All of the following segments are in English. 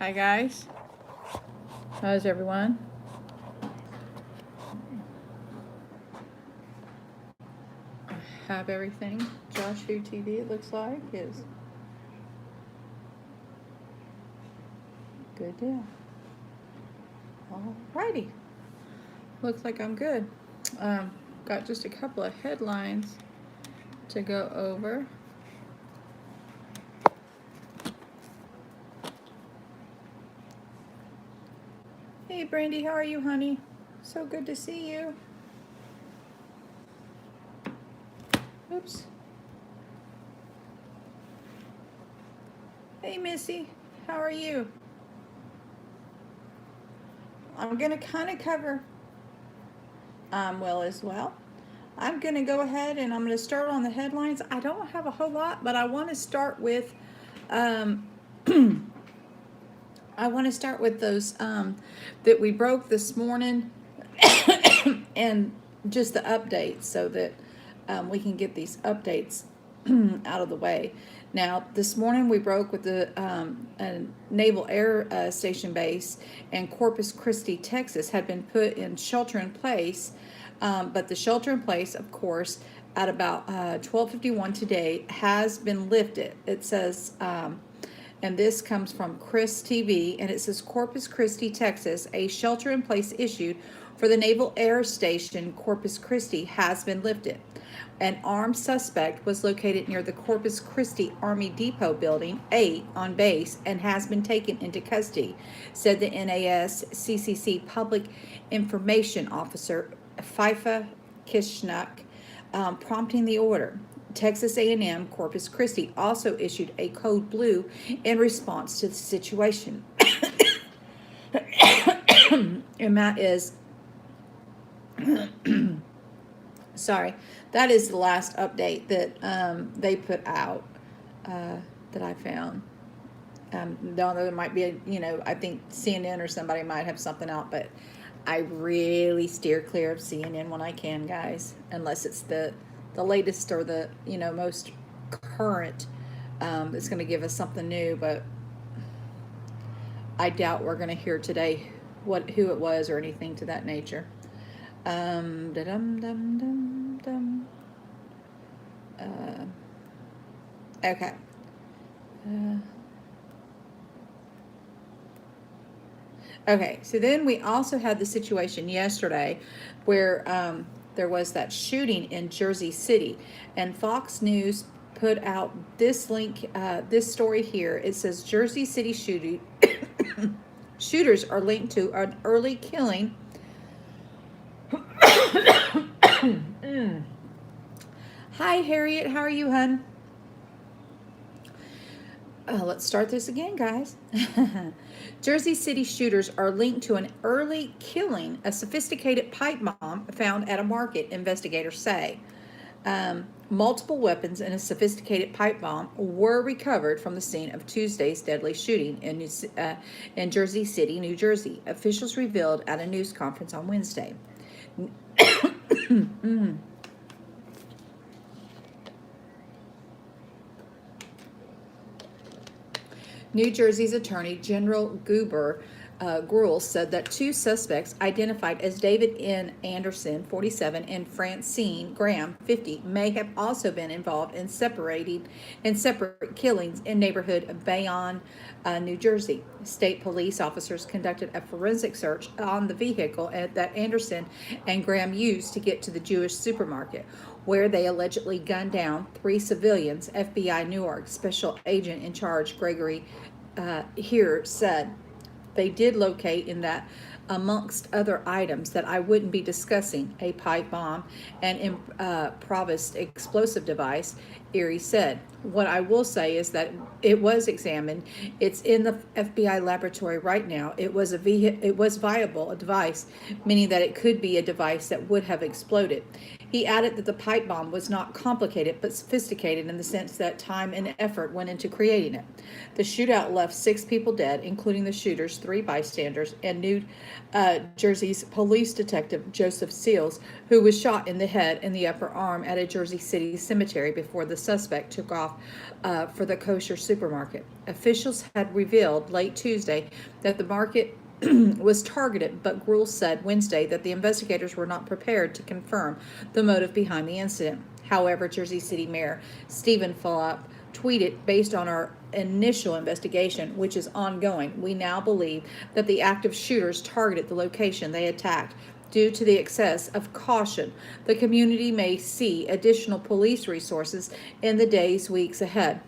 Hi guys. How's everyone? Have everything. Josh Who TV, it looks like, is good deal. Alrighty. Looks like I'm good. Got just a couple of headlines to go over. Hey Brandy, how are you, honey? So good to see you. Oops. Hey Missy, how are you? I'm going to kind of cover well as well. I'm going to go ahead and I'm going to start on the headlines. I don't have a whole lot, but I want to start with those that we broke this morning and just the updates so that we can get these updates out of the way. Now, this morning we broke with the Naval Air Station base in Corpus Christi, Texas, had been put in shelter in place, but the shelter in place, of course, at about 12:51 today, has been lifted. It says, and this comes from Chris TV, and it says Corpus Christi, Texas, a shelter in place issued for the Naval Air Station Corpus Christi has been lifted. An armed suspect was located near the Corpus Christi Army Depot Building 8 on base and has been taken into custody, said the NAS CCC Public Information Officer Fifa Kishnak, prompting the order. Texas A&M Corpus Christi also issued a code blue in response to the situation. And that is sorry, that is the last update that they put out that I found. Though there might be I think CNN or somebody might have something out, but I really steer clear of CNN when I can, guys, unless it's the latest or the most current that's going to give us something new. But I doubt we're going to hear today who it was or anything to that nature. Okay. Okay, so then we also had the situation yesterday where there was that shooting in Jersey City, and Fox News put out this link, this story here. It says Jersey City shooting shooters are linked to an early killing. Hi, Harriet. How are you, hun? Let's start this again, guys. Jersey City shooters are linked to an early killing, a sophisticated pipe bomb found at a market, investigators say. Multiple weapons and a sophisticated pipe bomb were recovered from the scene of Tuesday's deadly shooting in Jersey City, New Jersey, officials revealed at a news conference on Wednesday. New Jersey's Attorney General Gruhl said that two suspects identified as David N. Anderson, 47, and Francine Graham, 50, may have also been involved in separate killings in neighborhood of Bayonne, New Jersey. State police officers conducted a forensic search on the vehicle that Anderson and Graham used to get to the Jewish supermarket, where they allegedly gunned down 3 civilians. FBI Newark Special Agent in Charge Gregory here said they did locate in that, amongst other items that I wouldn't be discussing, a pipe bomb and improvised explosive device, Erie said. What I will say is that it was examined. It's in the FBI laboratory right now. It was viable, a device, meaning that it could be a device that would have exploded. He added that the pipe bomb was not complicated but sophisticated in the sense that time and effort went into creating it. The shootout left 6 people dead, including the shooters, 3 bystanders, and New Jersey's police detective Joseph Seals, who was shot in the head and the upper arm at a Jersey City cemetery before the suspect took off for the kosher supermarket. Officials had revealed late Tuesday that the market was targeted, but Gruhl said Wednesday that the investigators were not prepared to confirm the motive behind the incident. However, Jersey City Mayor Stephen Fulop tweeted, based on our initial investigation, which is ongoing, we now believe that the active shooters targeted the location they attacked. Due to the excess of caution, the community may see additional police resources in the weeks ahead.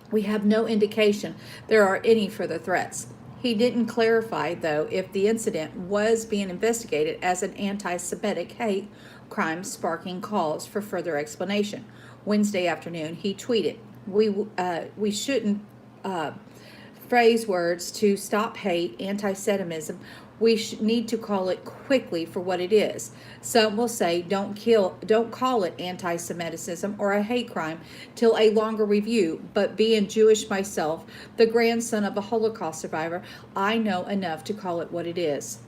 We have no indication there are any further threats. He didn't clarify, though, if the incident was being investigated as an anti-Semitic hate crime, sparking calls for further explanation. Wednesday afternoon, he tweeted, we shouldn't phrase words to stop hate, anti-Semitism. We need to call it quickly for what it is. Some will say, don't call it anti-Semitism or a hate crime till a longer review. But being Jewish myself, the grandson of a Holocaust survivor, I know enough to call it what it is.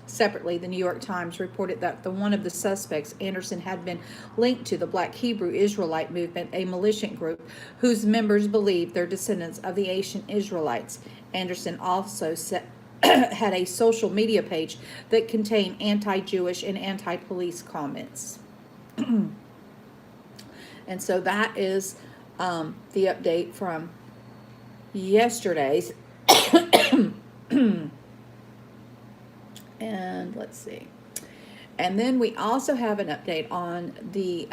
Separately, the New York Times reported that one of the suspects, Anderson, had been linked to the Black Hebrew Israelite movement, a militant group whose members believe they're descendants of the ancient Israelites. Anderson also had a social media page that contained anti-Jewish and anti-police comments. And so that is the update from yesterday's. And let's see. And then we also have an update on the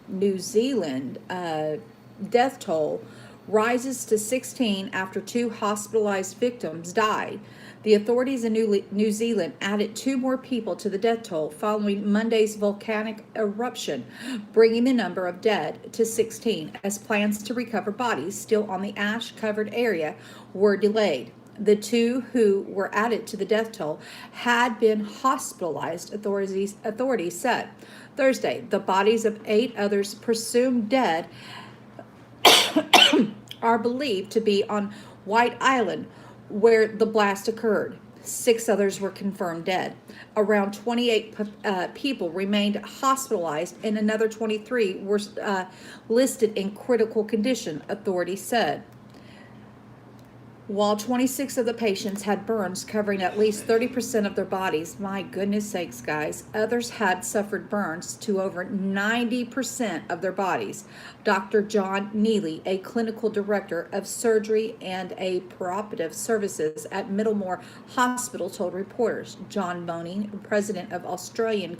New Zealand death toll rises to 16 after 2 hospitalized victims died. The authorities in New Zealand added 2 more people to the death toll following Monday's volcanic eruption, bringing the number of dead to 16 as plans to recover bodies still on the ash-covered area were delayed. The 2 who were added to the death toll had been hospitalized, authorities said. Thursday, the bodies of 8 others presumed dead are believed to be on White Island, where the blast occurred. 6 others were confirmed dead. Around 28 people remained hospitalized, and another 23 were listed in critical condition, authorities said. While 26 of the patients had burns covering at least 30% of their bodies, my goodness sakes, guys, others had suffered burns to over 90% of their bodies. Dr. John Neely, a clinical director of surgery and preoperative services at Middlemore Hospital, told reporters. John Boning, president of Australian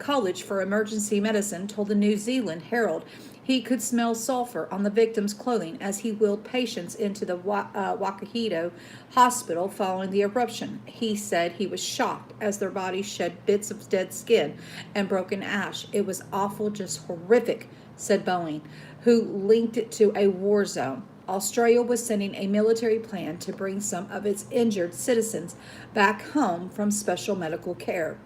College for Emergency Medicine, told the New Zealand Herald he could smell sulfur on the victims' clothing as he wheeled patients into the Waikato hospital following the eruption. He said he was shocked as their bodies shed bits of dead skin and broken ash. It was awful, just horrific, said Boeing, who linked it to a war zone. Australia was sending a military plan to bring some of its injured citizens back home from special medical care.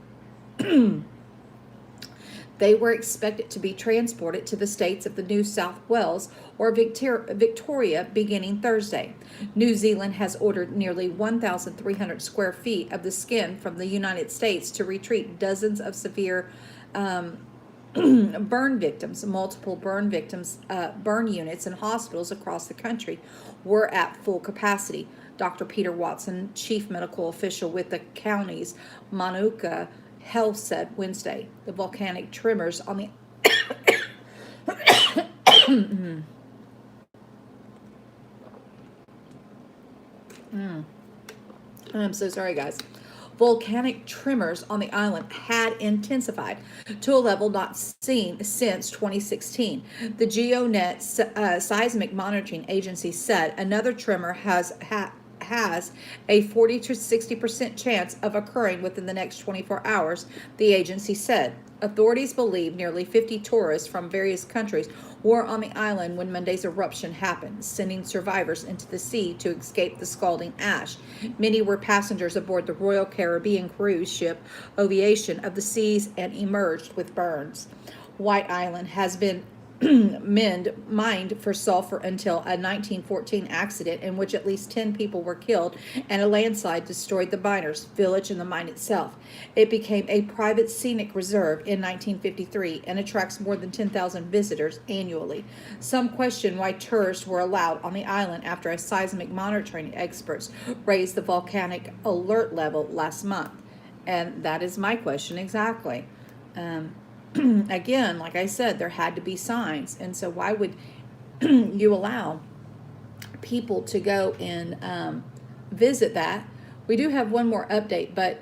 They were expected to be transported to the states of the New South Wales or Victoria beginning Thursday. New Zealand has ordered nearly 1,300 square feet of the skin from the United States to retreat dozens of severe burn victims. Multiple burn units and hospitals across the country were at full capacity. Dr. Peter Watson, chief medical official with the county's Manuka Health, said Wednesday. The volcanic tremors on the I'm so sorry, guys. Volcanic tremors on the island had intensified to a level not seen since 2016. The GeoNet seismic monitoring agency said another tremor has has a 40 to 60% chance of occurring within the next 24 hours, the agency said. Authorities believe nearly 50 tourists from various countries were on the island when Monday's eruption happened, sending survivors into the sea to escape the scalding ash. Many were passengers aboard the Royal Caribbean cruise ship Ovation of the Seas and emerged with burns. White Island has been mined for sulfur until a 1914 accident in which at least 10 people were killed and a landslide destroyed the miners' village and the mine itself. It became a private scenic reserve in 1953 and attracts more than 10,000 visitors annually. Some question why tourists were allowed on the island after a seismic monitoring experts raised the volcanic alert level last month. And that is my question exactly. Again, like I said, there had to be signs, and so why would you allow people to go and visit that? We do have one more update, but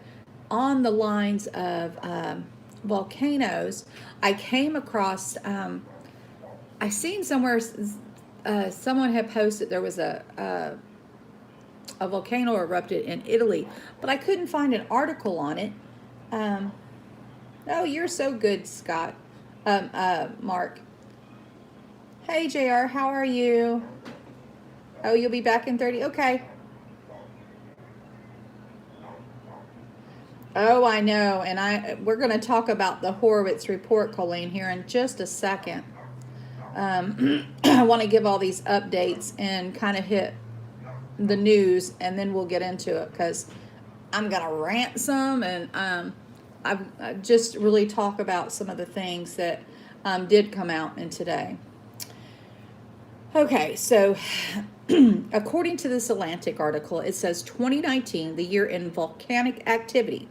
on the lines of volcanoes, I came across, I seen somewhere, someone had posted there was a volcano erupted in Italy, but I couldn't find an article on it. Oh, you're so good, Scott. Mark. Hey, JR, how are you? Oh, you'll be back in 30? Okay. Oh, I know. And we're going to talk about the Horowitz report, Colleen, here in just a second. I want to give all these updates and kind of hit the news, and then we'll get into it because I'm going to rant some, and I just really talk about some of the things that did come out in today. Okay, so according to this Atlantic article, it says 2019, the year in volcanic activity.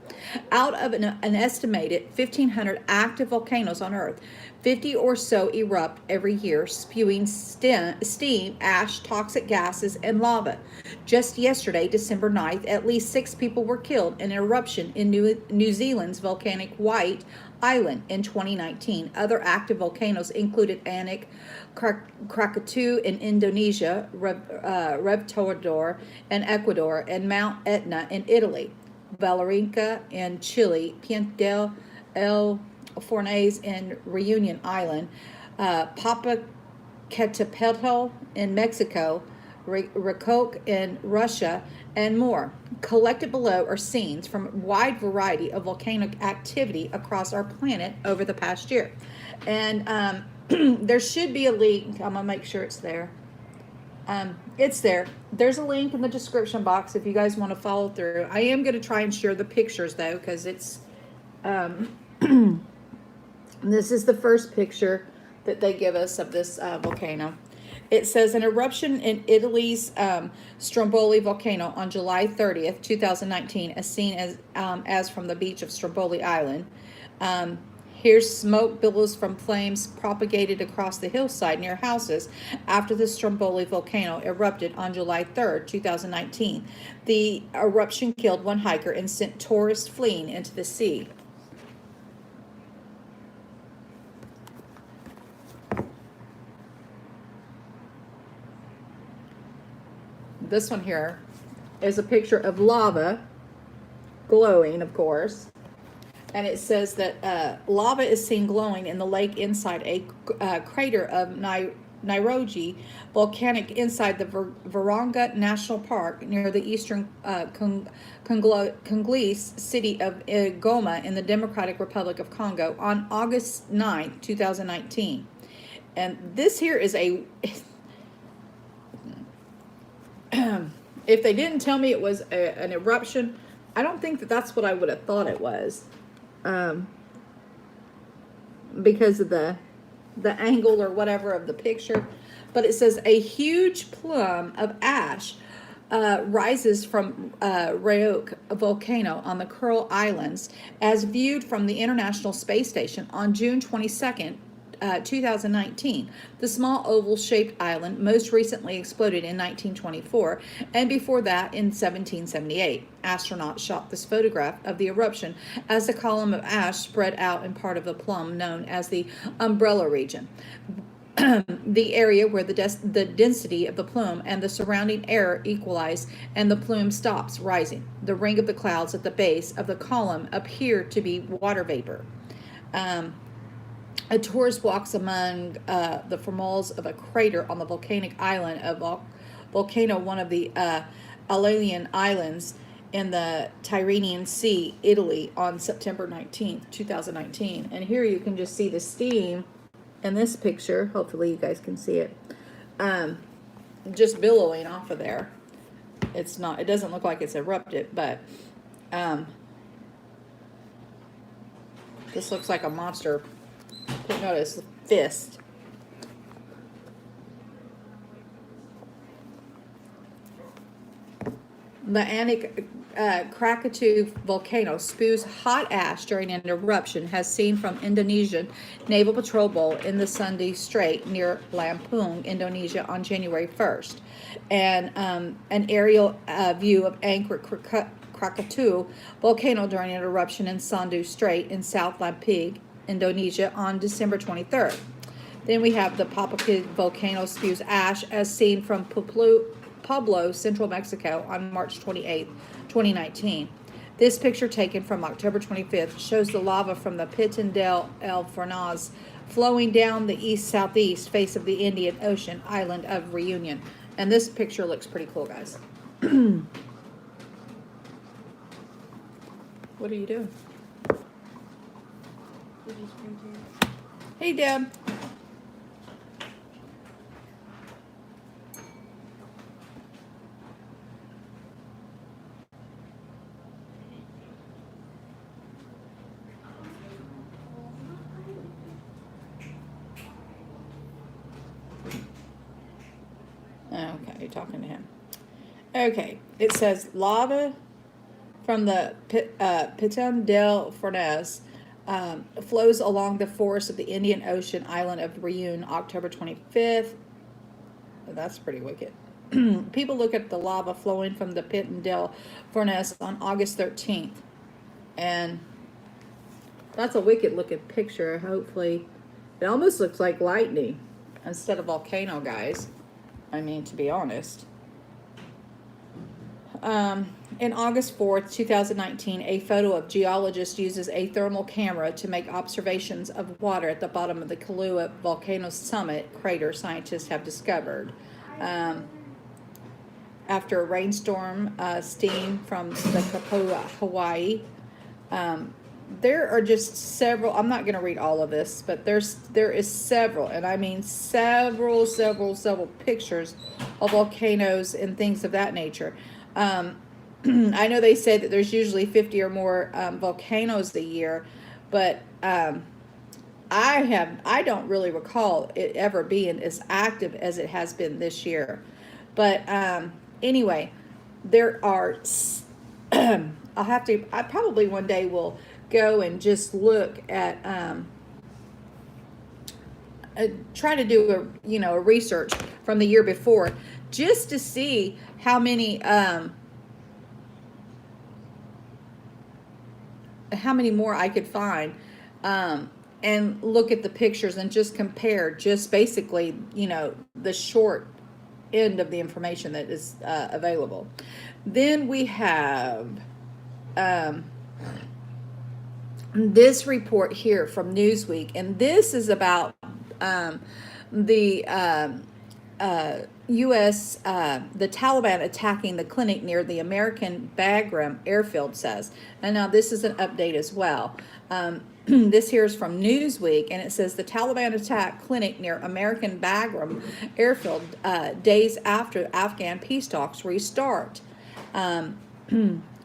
Out of an estimated 1,500 active volcanoes on Earth, 50 or so erupt every year, spewing steam, ash, toxic gases, and lava. Just yesterday, December 9th, at least 6 people were killed in an eruption in New Zealand's volcanic White Island in 2019. Other active volcanoes included Anak Krakatau in Indonesia, Reptador in Ecuador, and Mount Etna in Italy, Valerica in Chile, Piedra del Fornace in Reunion Island, Popocatépetl in Mexico, Rakok in Russia, and more. Collected below are scenes from a wide variety of volcanic activity across our planet over the past year. And there should be a link. I'm going to make sure it's there. It's there. There's a link in the description box if you guys want to follow through. I am going to try and share the pictures, though, because it's... this is the first picture that they give us of this volcano. It says an eruption in Italy's Stromboli volcano on July 30th, 2019, as seen as from the beach of Stromboli Island. Here's smoke billows from flames propagated across the hillside near houses after the Stromboli volcano erupted on July 3rd, 2019. The eruption killed one hiker and sent tourists fleeing into the sea. This one here is a picture of lava glowing, of course. And it says that lava is seen glowing in the lake inside a crater of Nairoji volcanic inside the Virunga National Park near the eastern Congolese city of Goma in the Democratic Republic of Congo on August 9, 2019. And this here is a... if they didn't tell me it was an eruption, I don't think that that's what I would have thought it was. Because of the angle or whatever of the picture. But it says a huge plume of ash rises from Ryuk volcano on the Kuril Islands as viewed from the International Space Station on June 22nd, 2019. The small oval-shaped island most recently exploded in 1924, and before that in 1778. Astronauts shot this photograph of the eruption as the column of ash spread out in part of the plume known as the umbrella region. the area where the density of the plume and the surrounding air equalize and the plume stops rising. The ring of the clouds at the base of the column appear to be water vapor. A tourist walks among the formals of a crater on the volcanic island of Volcano, one of the Aeolian Islands in the Tyrrhenian Sea, Italy, on September 19th, 2019. And here you can just see the steam in this picture. Hopefully you guys can see it. Just billowing off of there. It doesn't look like it's erupted, but this looks like a monster. Notice fist. The Krakatoa volcano spews hot ash during an eruption, has seen from Indonesian Naval Patrol boat in the Sunday Strait near Lampung, Indonesia on January 1st. And an aerial view of Angkor Krakatoa volcano during an eruption in Sandu Strait in South Lampung, Indonesia on December 23rd. Then we have the Popocatépetl volcano spews ash as seen from Pueblo, central Mexico on March 28th, 2019. This picture taken from October 25th shows the lava from the Piton del Fornaz flowing down the east-southeast face of the Indian Ocean island of Reunion. And this picture looks pretty cool, guys. What are you doing? Hey, Deb. Okay, you're talking to him. Okay, it says lava from the Piton del Fornaz flows along the forest of the Indian Ocean island of Reunion, October 25th. That's pretty wicked. People look at the lava flowing from the Piton del Fornaz on August 13th. And that's a wicked looking picture. Hopefully, it almost looks like lightning instead of volcano, guys. I mean, to be honest. In August 4th, 2019, a photo of geologist uses a thermal camera to make observations of water at the bottom of the Kailua volcano summit crater scientists have discovered. After a rainstorm, steam from the Kapua, Hawaii. There are just several, I'm not going to read all of this, but there is several, and I mean several pictures of volcanoes and things of that nature. I know they say that there's usually 50 or more volcanoes a year, but I don't really recall it ever being as active as it has been this year. But anyway, there are, I probably one day will go and just look at, try to do a research from the year before, just to see how many more I could find, and look at the pictures and just compare just basically, the short end of the information that is available. Then we have this report here from Newsweek, and this is about the U.S. The Taliban attacking the clinic near the American Bagram airfield, says. And now this is an update as well. This here is from Newsweek, and it says the Taliban attack clinic near American Bagram airfield days after Afghan peace talks restart.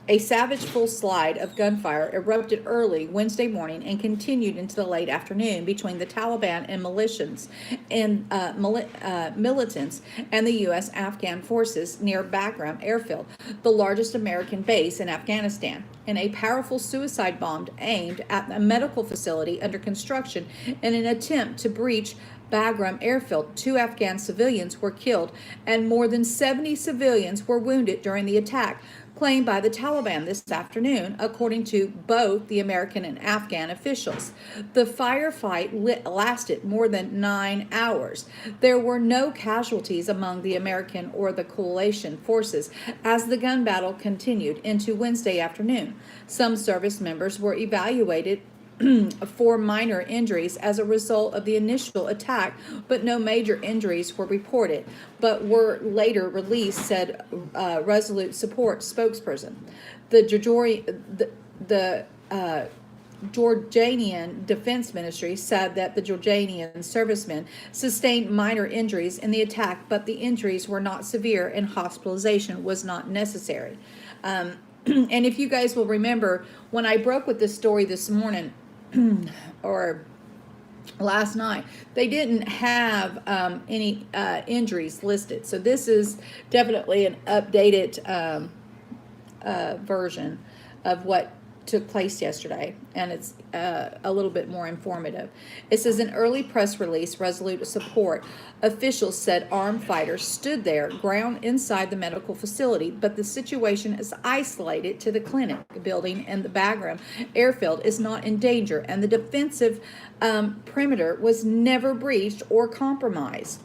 A savage full slide of gunfire erupted early Wednesday morning and continued into the late afternoon between the Taliban and militants and the U.S. Afghan forces near Bagram Airfield, the largest American base in Afghanistan, in a powerful suicide bomb aimed at a medical facility under construction in an attempt to breach Bagram airfield. 2 Afghan civilians were killed and more than 70 civilians were wounded during the attack claimed by the Taliban this afternoon, according to both the American and Afghan officials. The firefight lasted more than 9 hours. There were no casualties among the American or the coalition forces as the gun battle continued into Wednesday afternoon. Some service members were evaluated for minor injuries as a result of the initial attack, but no major injuries were reported, but were later released, said Resolute Support spokesperson. The Jordanian Defense Ministry said that the Jordanian servicemen sustained minor injuries in the attack, but the injuries were not severe and hospitalization was not necessary. And if you guys will remember, when I broke with this story this morning, or last night, they didn't have any injuries listed. So this is definitely an updated version of what took place yesterday, and it's a little bit more informative. It says, in early press release, Resolute Support officials said armed fighters stood their ground inside the medical facility, but the situation is isolated to the clinic building, and the Bagram airfield is not in danger, and the defensive perimeter was never breached or compromised.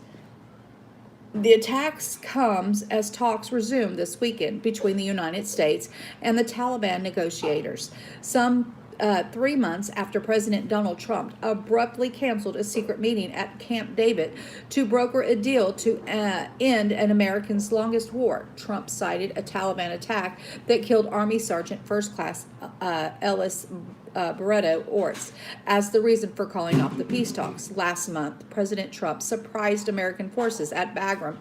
The attacks comes as talks resume this weekend between the United States and the Taliban negotiators. Some 3 months after President Donald Trump abruptly canceled a secret meeting at Camp David to broker a deal to end an American's longest war. Trump cited a Taliban attack that killed Army Sergeant First Class Ellis Barreto Orts as the reason for calling off the peace talks. Last month, President Trump surprised American forces at Bagram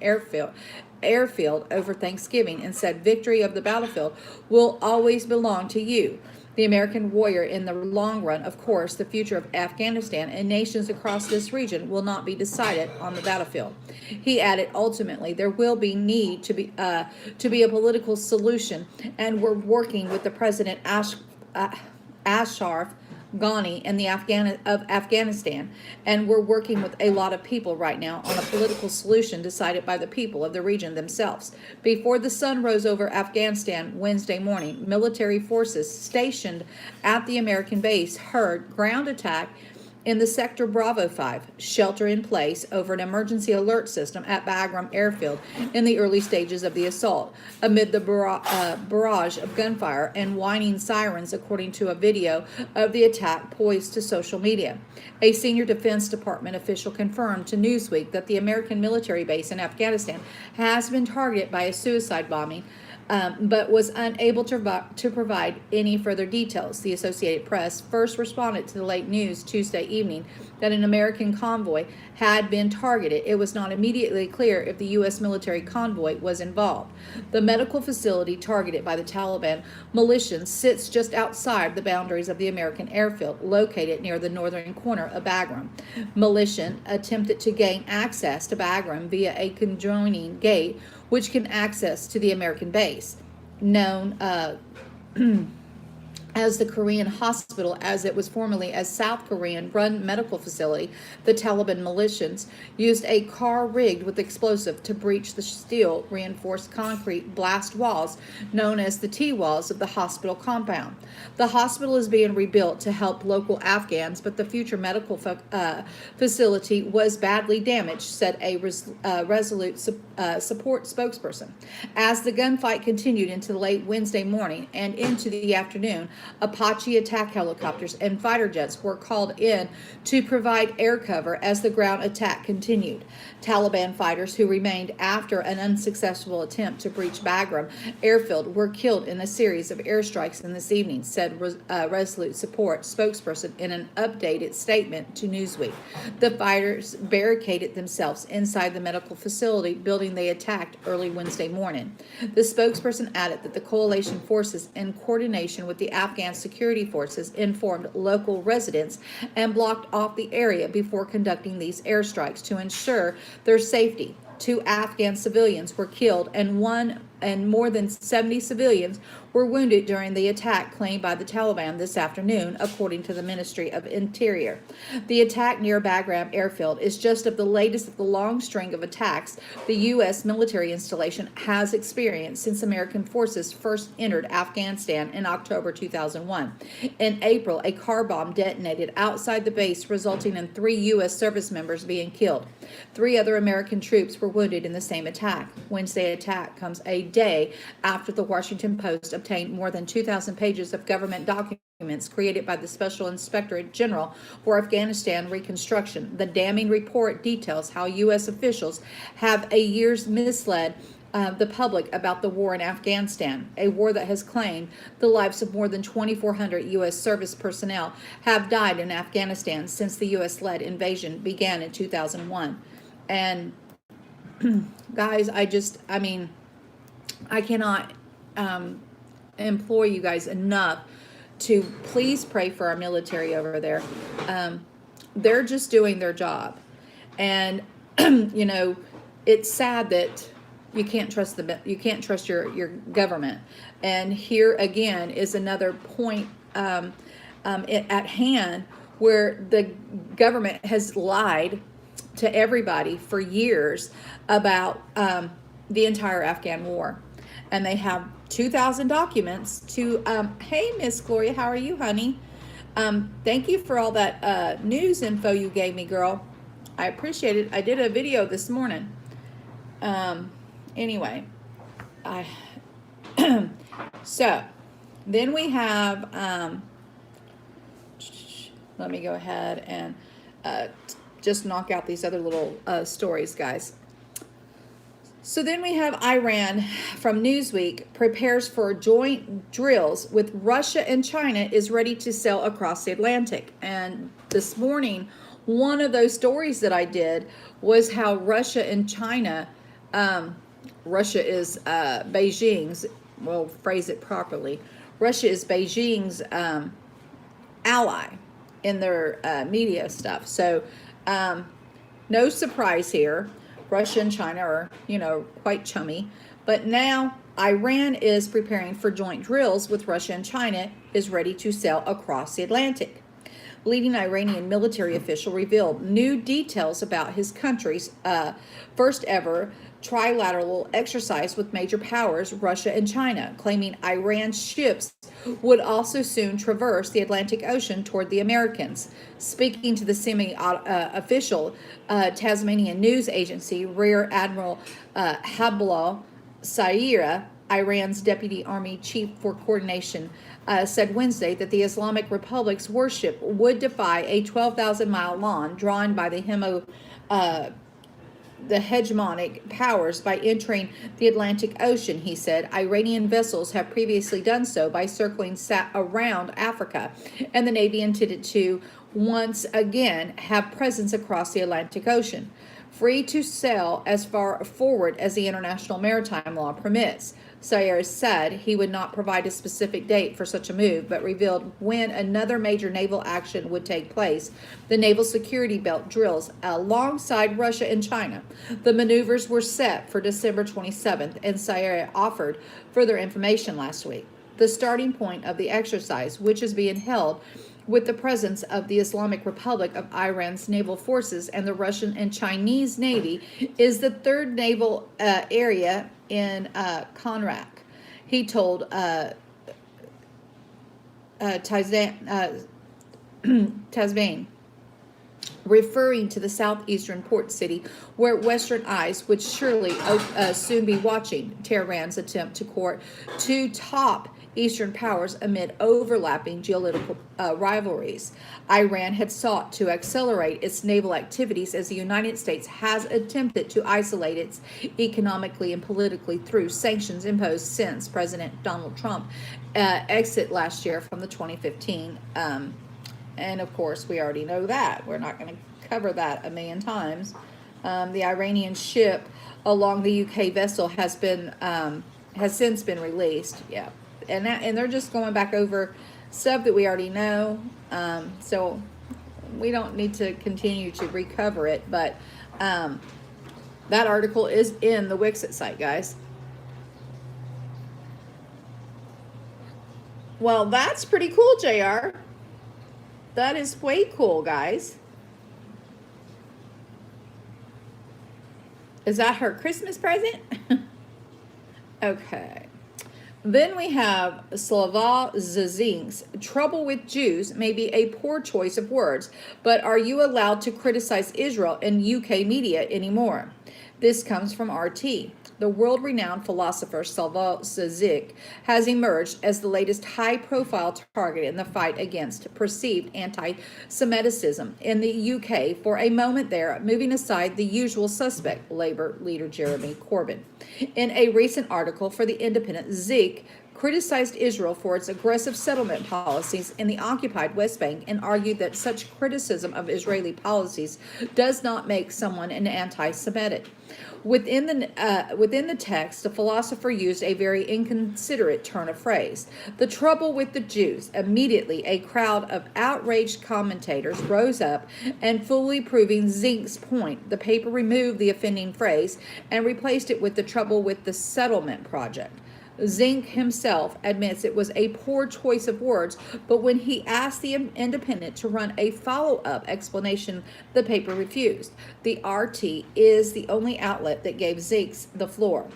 airfield over Thanksgiving and said victory of the battlefield will always belong to you, the American warrior. In the long run, of course, the future of Afghanistan and nations across this region will not be decided on the battlefield. He added, ultimately, there will be need to be a political solution, and we're working with the President Ashraf Ghani and the Afghanistan, and we're working with a lot of people right now on a political solution decided by the people of the region themselves. Before the sun rose over Afghanistan Wednesday morning, military forces stationed at the American base heard ground attack in the Sector Bravo 5 shelter in place over an emergency alert system at Bagram Airfield in the early stages of the assault, amid the barrage of gunfire and whining sirens, according to a video of the attack posted to social media. A senior Defense Department official confirmed to Newsweek that the American military base in Afghanistan has been targeted by a suicide bombing, but was unable to provide any further details. The Associated Press first responded to the late news Tuesday evening that an American convoy had been targeted. It was not immediately clear if the U.S. military convoy was involved. The medical facility targeted by the Taliban militias sits just outside the boundaries of the American airfield, located near the northern corner of Bagram. Militias attempted to gain access to Bagram via a conjoining gate, which can access to the American base, known as the Korean Hospital, as it was formerly a South Korean-run medical facility. The Taliban militias used a car rigged with explosive to breach the steel-reinforced concrete blast walls known as the T-walls of the hospital compound. The hospital is being rebuilt to help local Afghans, but the future medical facility was badly damaged, said a Resolute Support spokesperson. As the gunfight continued into late Wednesday morning and into the afternoon, Apache attack helicopters and fighter jets were called in to provide air cover as the ground attack continued. Taliban fighters who remained after an unsuccessful attempt to breach Bagram airfield were killed in a series of airstrikes in this evening, said Resolute Support spokesperson in an updated statement to Newsweek. The fighters barricaded themselves inside the medical facility building they attacked early Wednesday morning. The spokesperson added that the coalition forces, in coordination with the Afghan security forces, informed local residents and blocked off the area before conducting these airstrikes to ensure their safety. 2 Afghan civilians were killed and 1 and more than 70 civilians were wounded during the attack claimed by the Taliban this afternoon, according to the Ministry of Interior. The attack near Bagram airfield is just of the latest of the long string of attacks the U.S. military installation has experienced since American forces first entered Afghanistan in October 2001. In April, a car bomb detonated outside the base, resulting in 3 U.S. service members being killed. 3 other American troops were wounded in the same attack. Wednesday attack comes a day after the Washington Post obtained more than 2,000 pages of government documents created by the Special Inspector General for Afghanistan Reconstruction. The damning report details how U.S. officials have a years misled the public about the war in Afghanistan, a war that has claimed the lives of more than 2,400 U.S. service personnel have died in Afghanistan since the U.S.-led invasion began in 2001. And guys, I cannot implore you guys enough to please pray for our military over there. They're just doing their job. And, it's sad that you can't trust your government. And here again is another point at hand where the government has lied to everybody for years about the entire Afghan war. And they have 2,000 documents to, hey, Miss Gloria, how are you, honey? Thank you for all that news info you gave me, girl. I appreciate it. I did a video this morning. Anyway, so then we have, let me go ahead and just knock out these other little stories, guys. So then we have Iran from Newsweek prepares for joint drills with Russia and China is ready to sail across the Atlantic. And this morning, one of those stories that I did was how Russia and China, Russia is Beijing's, we'll phrase it properly, Russia is Beijing's ally in their media stuff. So no surprise here. Russia and China are, quite chummy. But now Iran is preparing for joint drills with Russia and China is ready to sail across the Atlantic. Leading Iranian military official revealed new details about his country's first ever trilateral exercise with major powers, Russia and China, claiming Iran's ships would also soon traverse the Atlantic Ocean toward the Americans. Speaking to the semi-official Tasmanian news agency, Rear Admiral Habibullah Saira, Iran's deputy army chief for coordination, said Wednesday that the Islamic Republic's warship would defy a 12,000-mile line drawn by the hegemonic powers by entering the Atlantic Ocean, he said. Iranian vessels have previously done so by circling around Africa, and the Navy intended to once again have presence across the Atlantic Ocean, free to sail as far forward as the international maritime law permits. Sayers said he would not provide a specific date for such a move, but revealed when another major naval action would take place. The Naval Security Belt drills alongside Russia and China. The maneuvers were set for December 27th, and Sayers offered further information last week. The starting point of the exercise, which is being held with the presence of the Islamic Republic of Iran's naval forces and the Russian and Chinese Navy, is the third naval area in Conrac. He told Tasman, referring to the southeastern port city where Western eyes would surely soon be watching Tehran's attempt to court two top Eastern powers amid overlapping geopolitical rivalries. Iran had sought to accelerate its naval activities as the United States has attempted to isolate it economically and politically through sanctions imposed since President Donald Trump exit last year from the 2015. And of course, we already know that. We're not going to cover that a million times. The Iranian ship along the UK vessel has since been released. Yeah. And they're just going back over stuff that we already know, so we don't need to continue to recover it, but that article is in the Wixit site, guys. Well, that's pretty cool, JR. That is way cool, guys. Is that her Christmas present? Okay. Then we have Slava Zizink's trouble with Jews may be a poor choice of words, but are you allowed to criticize Israel in UK media anymore? This comes from RT. The world-renowned philosopher Slava Zizik has emerged as the latest high-profile target in the fight against perceived anti-Semitism in the UK for a moment there, moving aside the usual suspect, Labour leader Jeremy Corbyn. In a recent article for The Independent, Zik criticized Israel for its aggressive settlement policies in the occupied West Bank and argued that such criticism of Israeli policies does not make someone an anti-Semitic. Within the text, the philosopher used a very inconsiderate turn of phrase. The trouble with the Jews. Immediately, a crowd of outraged commentators rose up and, fully proving Zink's point, the paper removed the offending phrase and replaced it with the trouble with the settlement project. Zink himself admits it was a poor choice of words, but when he asked the Independent to run a follow-up explanation, the paper refused. The RT is the only outlet that gave Zink the floor.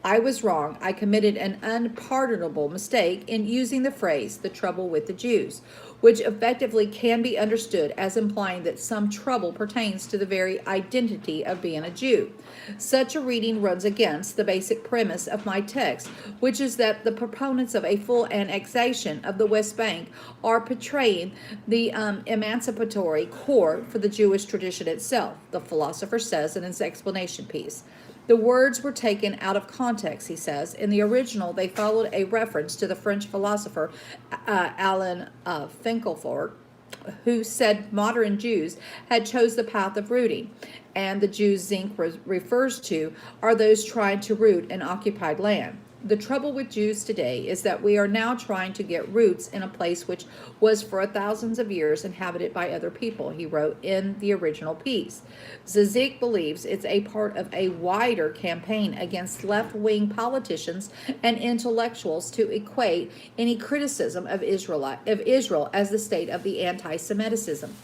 I was wrong. I committed an unpardonable mistake in using the phrase, the trouble with the Jews, which effectively can be understood as implying that some trouble pertains to the very identity of being a Jew. Such a reading runs against the basic premise of my text, which is that the proponents of a full annexation of the West Bank are portraying the emancipatory core for the Jewish tradition itself, the philosopher says in his explanation piece. The words were taken out of context, he says. In the original, they followed a reference to the French philosopher Alain Finkielkraut, who said modern Jews had chose the path of rooting, and the Jews Zink refers to are those trying to root in occupied land. The trouble with Jews today is that we are now trying to get roots in a place which was for thousands of years inhabited by other people, he wrote in the original piece. Zizik believes it's a part of a wider campaign against left-wing politicians and intellectuals to equate any criticism of Israel as the state of the anti-Semitism.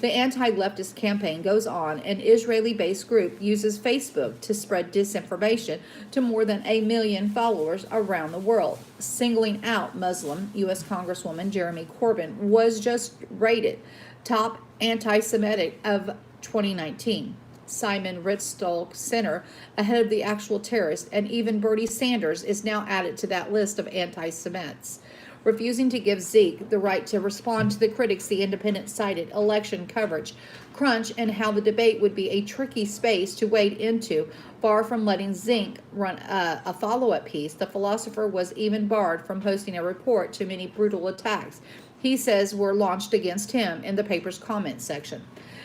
The anti-leftist campaign goes on. An Israeli-based group uses Facebook to spread disinformation to more than 1 million followers around the world. Singling out Muslim U.S. Congresswoman Jeremy Corbyn was just rated top anti-Semitic of 2019. Simon Ritzstolk Center ahead of the actual terrorist, and even Bernie Sanders is now added to that list of anti-Semites. Refusing to give Zeke the right to respond to the critics, the Independent cited election coverage, crunch, and how the debate would be a tricky space to wade into. Far from letting Zink run a follow-up piece, the philosopher was even barred from posting a report to many brutal attacks he says were launched against him in the paper's comment section.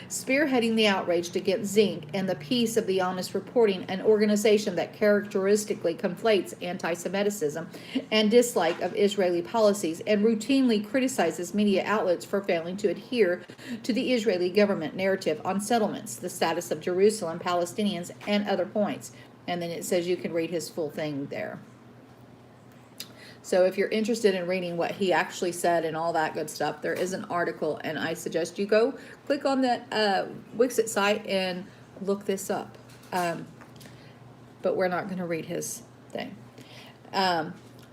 Spearheading the outrage against Zink and the piece of the Honest Reporting, an organization that characteristically conflates anti-Semitism and dislike of Israeli policies and routinely criticizes media outlets for failing to adhere to the Israeli government narrative on settlements, the status of Jerusalem, Palestinians, and other points. And then it says you can read his full thing there. So if you're interested in reading what he actually said and all that good stuff, there is an article, and I suggest you go click on that Wixit site and look this up. But we're not going to read his thing.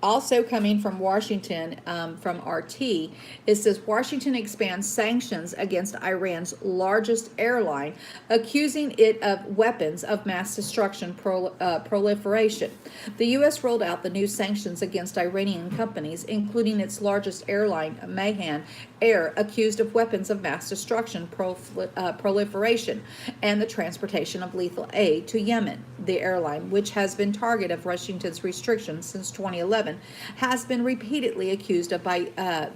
Also coming from Washington, from RT, it says Washington expands sanctions against Iran's largest airline, accusing it of weapons of mass destruction proliferation. The U.S. rolled out the new sanctions against Iranian companies, including its largest airline, Mahan Air, accused of weapons of mass destruction proliferation and the transportation of lethal aid to Yemen. The airline, which has been target of Washington's restrictions since 2011, has been repeatedly accused by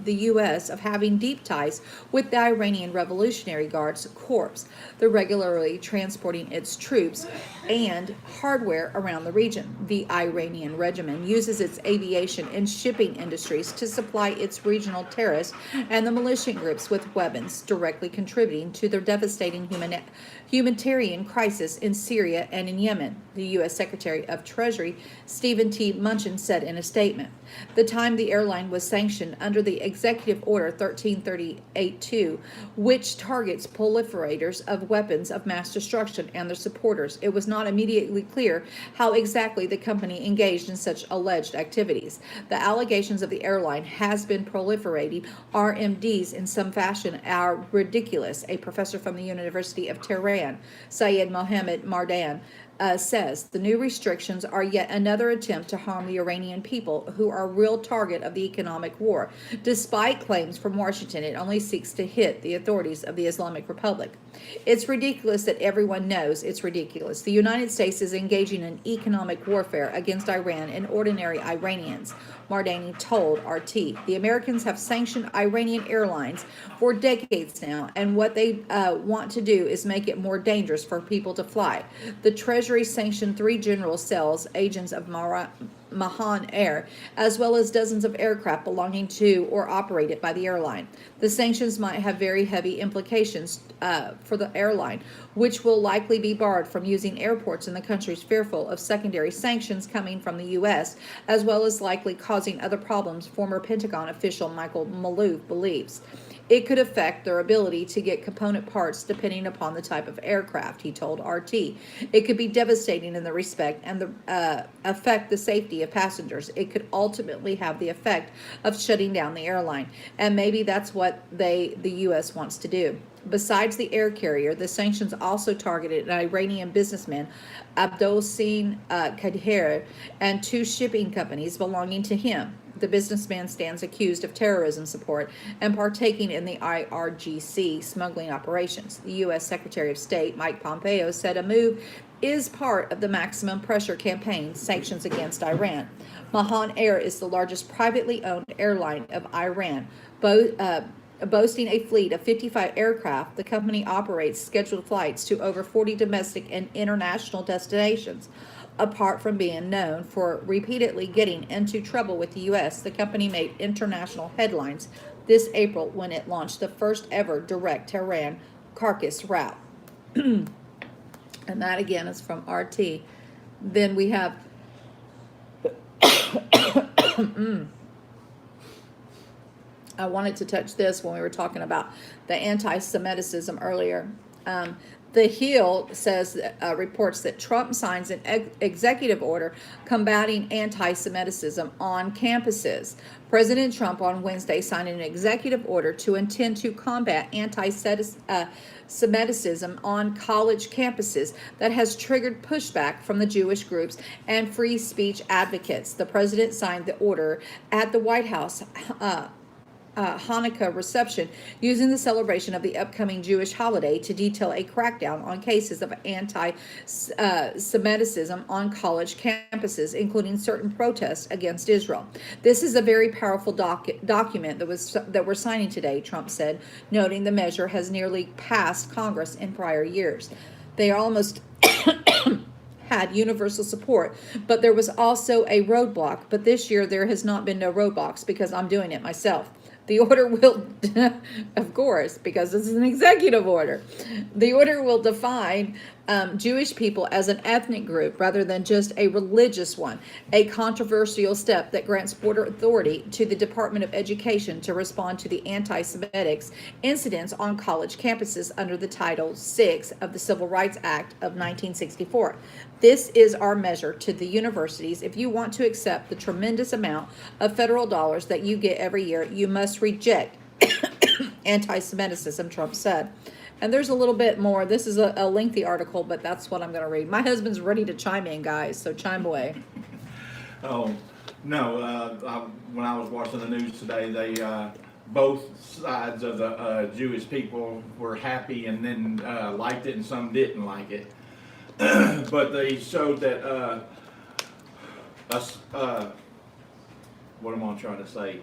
the U.S. of having deep ties with the Iranian Revolutionary Guards Corps, the regularly transporting its troops and hardware around the region. The Iranian regime uses its aviation and shipping industries to supply its regional terrorists and the militia groups with weapons, directly contributing to the devastating humanitarian crisis in Syria and in Yemen. The U.S. Secretary of Treasury Stephen T. Mnuchin said in a statement statement. The time the airline was sanctioned under the Executive Order 1338-2, which targets proliferators of weapons of mass destruction and their supporters, it was not immediately clear how exactly the company engaged in such alleged activities. The allegations of the airline has been proliferating RMDs in some fashion are ridiculous, a professor from the University of Tehran, Syed Mohammed Mardan, says the new restrictions are yet another attempt to harm the Iranian people, who are a real target of the economic war. Despite claims from Washington, it only seeks to hit the authorities of the Islamic Republic. It's ridiculous that everyone knows it's ridiculous. The United States is engaging in economic warfare against Iran and ordinary Iranians, Mardani told RT. The Americans have sanctioned Iranian airlines for decades now, and what they want to do is make it more dangerous for people to fly. The Treasury sanctioned 3 general sales agents of Mahan Air, as well as dozens of aircraft belonging to or operated by the airline. The sanctions might have very heavy implications for the airline, which will likely be barred from using airports in the countries fearful of secondary sanctions coming from the U.S., as well as likely causing other problems, former Pentagon official Michael Maloof believes. It could affect their ability to get component parts depending upon the type of aircraft, he told RT. It could be devastating in the respect and affect the safety of passengers. It could ultimately have the effect of shutting down the airline, and maybe that's what the U.S. wants to do. Besides the air carrier, the sanctions also targeted an Iranian businessman, Abdolseen Kadher, and 2 shipping companies belonging to him. The businessman stands accused of terrorism support and partaking in the IRGC smuggling operations. The U.S. Secretary of State Mike Pompeo said a move is part of the maximum pressure campaign sanctions against Iran. Mahan Air is the largest privately owned airline of Iran, boasting a fleet of 55 aircraft. The company operates scheduled flights to over 40 domestic and international destinations. Apart from being known for repeatedly getting into trouble with the U.S., the company made international headlines this April when it launched the first ever direct Tehran Carcass route. And that again is from RT. Then we have I wanted to touch this when we were talking about the anti-Semitism earlier. The Hill says reports that Trump signs an executive order combating anti-Semitism on campuses. President Trump on Wednesday signed an executive order to intend to combat anti-Semitism on college campuses that has triggered pushback from the Jewish groups and free speech advocates. The president signed the order at the White House Hanukkah reception, using the celebration of the upcoming Jewish holiday to detail a crackdown on cases of anti-Semitism on college campuses, including certain protests against Israel. This is a very powerful document that we're signing today, Trump said, noting the measure has nearly passed Congress in prior years. They almost had universal support, but there was also a roadblock. But this year there has not been no roadblocks because I'm doing it myself. The order will, of course, because this is an executive order, the order will define Jewish people as an ethnic group rather than just a religious one, a controversial step that grants broader authority to the Department of Education to respond to the anti-Semitic incidents on college campuses under the Title VI of the Civil Rights Act of 1964. This is our measure to the universities. If you want to accept the tremendous amount of federal dollars that you get every year, you must reject anti-Semitism, Trump said. And there's a little bit more. This is a lengthy article, but that's what I'm going to read. My husband's ready to chime in, guys, so chime away. Oh, no. When I was watching the news today, they both sides of the Jewish people were happy and then liked it, and some didn't like it. But they showed that what am I trying to say?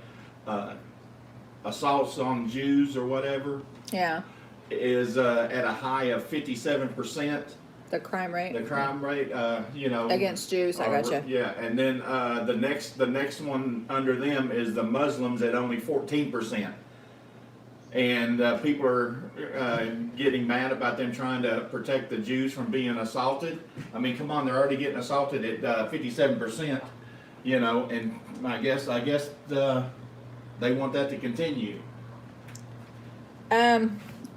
Assaults on Jews or whatever. Yeah. Is at a high of 57%. The crime rate. The crime rate, against Jews. I gotcha. Yeah, and then the next one under them is the Muslims at only 14%. And people are getting mad about them trying to protect the Jews from being assaulted. I mean, come on, they're already getting assaulted at 57%. you know, and I guess they want that to continue.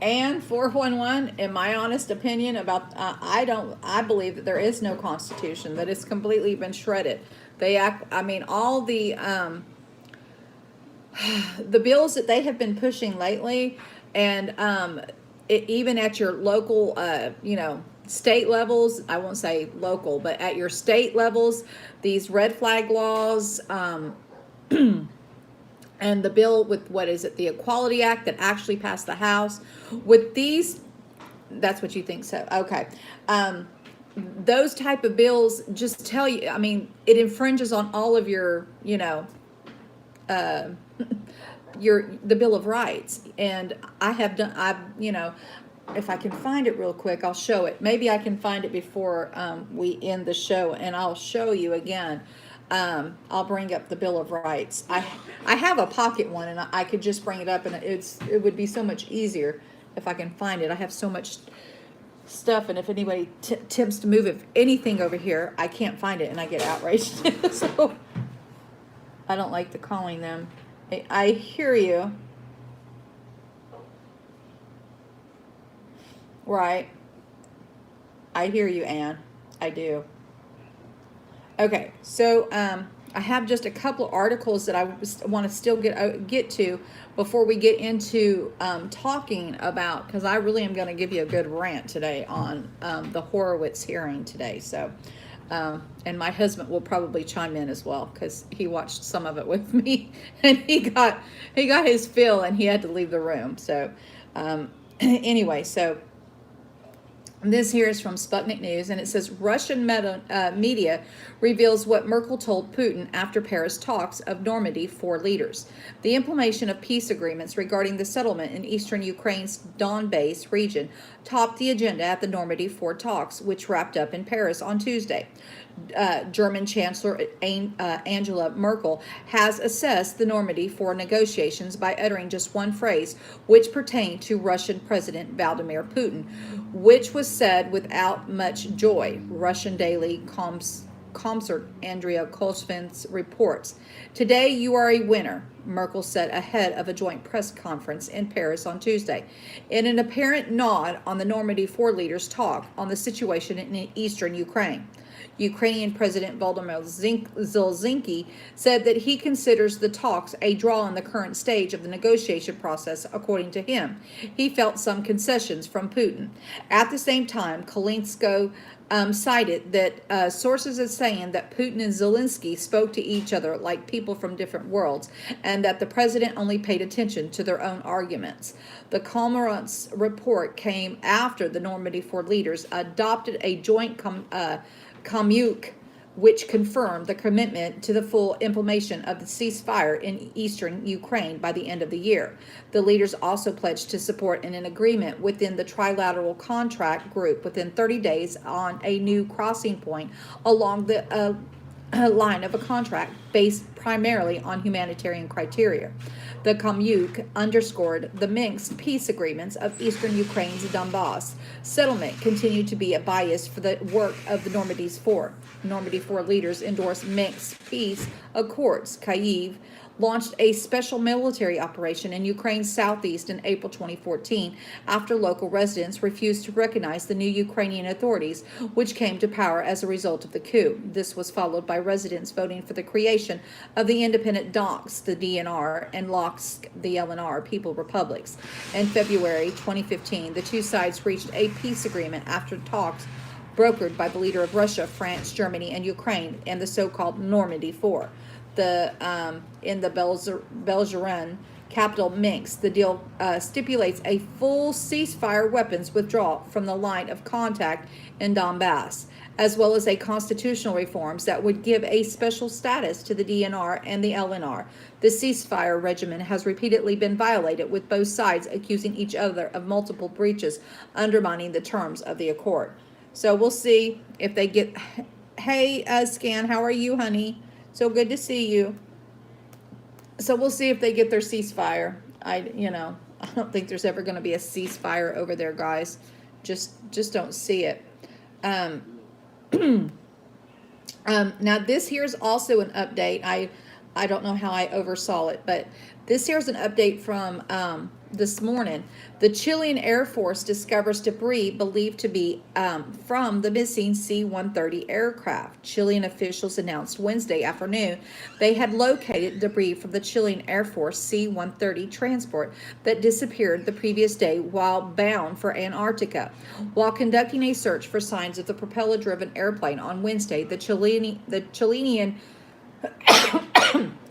And 411, in my honest opinion, about I believe that there is no constitution, that it's completely been shredded. All the bills that they have been pushing lately, and even at your local, state levels, I won't say local, but at your state levels, these red flag laws, and the bill with, what is it, the Equality Act that actually passed the House, with these, that's what you think, so, okay. Those type of bills just tell you, it infringes on all of your, the Bill of Rights. And if I can find it real quick, I'll show it. Maybe I can find it before we end the show, and I'll show you again. I'll bring up the Bill of Rights. I have a pocket one, and I could just bring it up, and it would be so much easier if I can find it. I have so much stuff, and if anybody attempts to move anything over here, I can't find it, and I get outraged. So I don't like the calling them. I hear you. Right. I hear you, Anne. I do. Okay, so I have just a couple of articles that I want to still get to before we get into talking about, because I really am going to give you a good rant today on the Horowitz hearing today. So, and my husband will probably chime in as well, because he watched some of it with me, and he got his fill, and he had to leave the room. So, anyway, so. This here is from Sputnik News, and it says Russian media reveals what Merkel told Putin after Paris talks of Normandy for leaders. The implementation of peace agreements regarding the settlement in eastern Ukraine's Donbass region topped the agenda at the Normandy 4 talks, which wrapped up in Paris on Tuesday. German Chancellor Angela Merkel has assessed the Normandy 4 negotiations by uttering just one phrase, which pertained to Russian President Vladimir Putin, which was said without much joy. Russian daily Komsomolsk Andrea Kolsvin's reports. Today you are a winner, Merkel said ahead of a joint press conference in Paris on Tuesday, in an apparent nod on the Normandy 4 leaders' talk on the situation in eastern Ukraine. Ukrainian President Volodymyr Zelensky said that he considers the talks a draw in the current stage of the negotiation process. According to him, he felt some concessions from Putin. At the same time, Kalinsko cited that sources are saying that Putin and Zelensky spoke to each other like people from different worlds, and that the president only paid attention to their own arguments. The Komsomolsk report came after the Normandy 4 leaders adopted a joint communique, which confirmed the commitment to the full implementation of the ceasefire in eastern Ukraine by the end of the year. The leaders also pledged to support an agreement within the trilateral contract group within 30 days on a new crossing point along the line of a contract based primarily on humanitarian criteria. The communique underscored the Minsk peace agreements of eastern Ukraine's Donbass settlement continued to be a bias for the work of the Normandy 4. Normandy 4 leaders endorsed Minsk peace accords. Kyiv launched a special military operation in Ukraine's southeast in April 2014 after local residents refused to recognize the new Ukrainian authorities, which came to power as a result of the coup. This was followed by residents voting for the creation of the independent Donetsk, the DNR, and Luhansk, the LNR, People Republics. In February 2015, the two sides reached a peace agreement after talks brokered by the leader of Russia, France, Germany, and Ukraine, and the so-called Normandy 4. In the Belgian capital Minsk, the deal stipulates a full ceasefire weapons withdrawal from the line of contact in Donbass, as well as a constitutional reforms that would give a special status to the DNR and the LNR. The ceasefire regimen has repeatedly been violated, with both sides accusing each other of multiple breaches, undermining the terms of the accord. So we'll see if they get... Hey, Scan, how are you, honey? So good to see you. So we'll see if they get their ceasefire. I don't think there's ever going to be a ceasefire over there, guys. Just don't see it. Now this here's also an update. I don't know how I oversaw it, but this here's an update from this morning. The Chilean Air Force discovers debris believed to be from the missing C-130 aircraft. Chilean officials announced Wednesday afternoon they had located debris from the Chilean Air Force C-130 transport that disappeared the previous day while bound for Antarctica. While conducting a search for signs of the propeller-driven airplane on Wednesday, the Chilean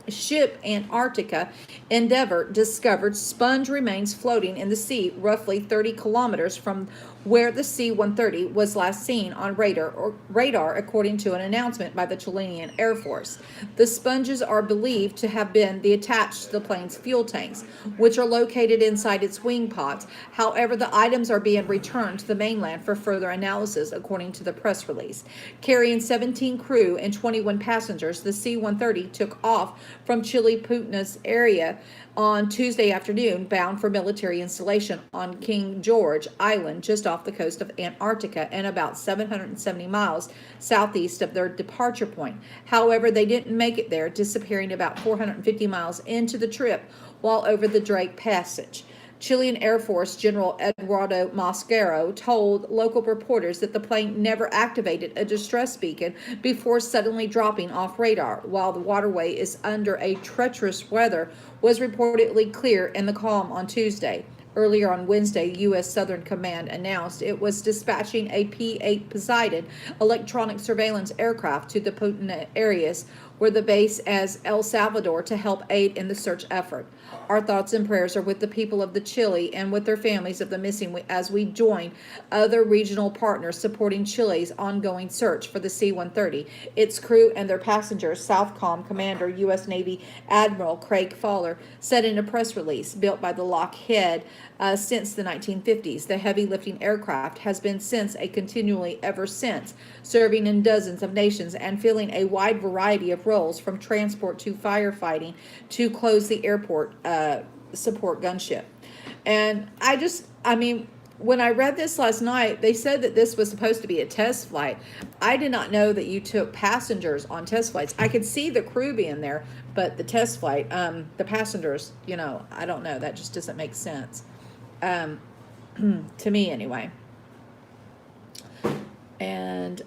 ship Antarctica Endeavour discovered sponge remains floating in the sea roughly 30 kilometers from where the C-130 was last seen on radar, according to an announcement by the Chilean Air Force. The sponges are believed to have been attached to the plane's fuel tanks, which are located inside its wing pods. However, the items are being returned to the mainland for further analysis, according to the press release. Carrying 17 crew and 21 passengers, the C-130 took off from Chile Punta's area on Tuesday afternoon, bound for military installation on King George Island, just off the coast of Antarctica and about 770 miles southeast of their departure point. However, they didn't make it there, disappearing about 450 miles into the trip while over the Drake Passage. Chilean Air Force General Eduardo Mosquero told local reporters that the plane never activated a distress beacon before suddenly dropping off radar, while the waterway is under a treacherous weather was reportedly clear and the calm on Tuesday. Earlier on Wednesday, U.S. Southern Command announced it was dispatching a P-8 Poseidon electronic surveillance aircraft to the Punta areas where the base as El Salvador to help aid in the search effort. Our thoughts and prayers are with the people of the Chile and with their families of the missing as we join other regional partners supporting Chile's ongoing search for the C-130, its crew and their passengers, Southcom Commander U.S. Navy Admiral Craig Fowler said in a press release. Built by the Lockheed since the 1950s, the heavy-lifting aircraft has been since a continually ever since, serving in dozens of nations and filling a wide variety of roles from transport to firefighting to close the airport support gunship. And when I read this last night, they said that this was supposed to be a test flight. I did not know that you took passengers on test flights. I could see the crew being there, but the test flight, the passengers, I don't know. That just doesn't make sense. To me anyway. And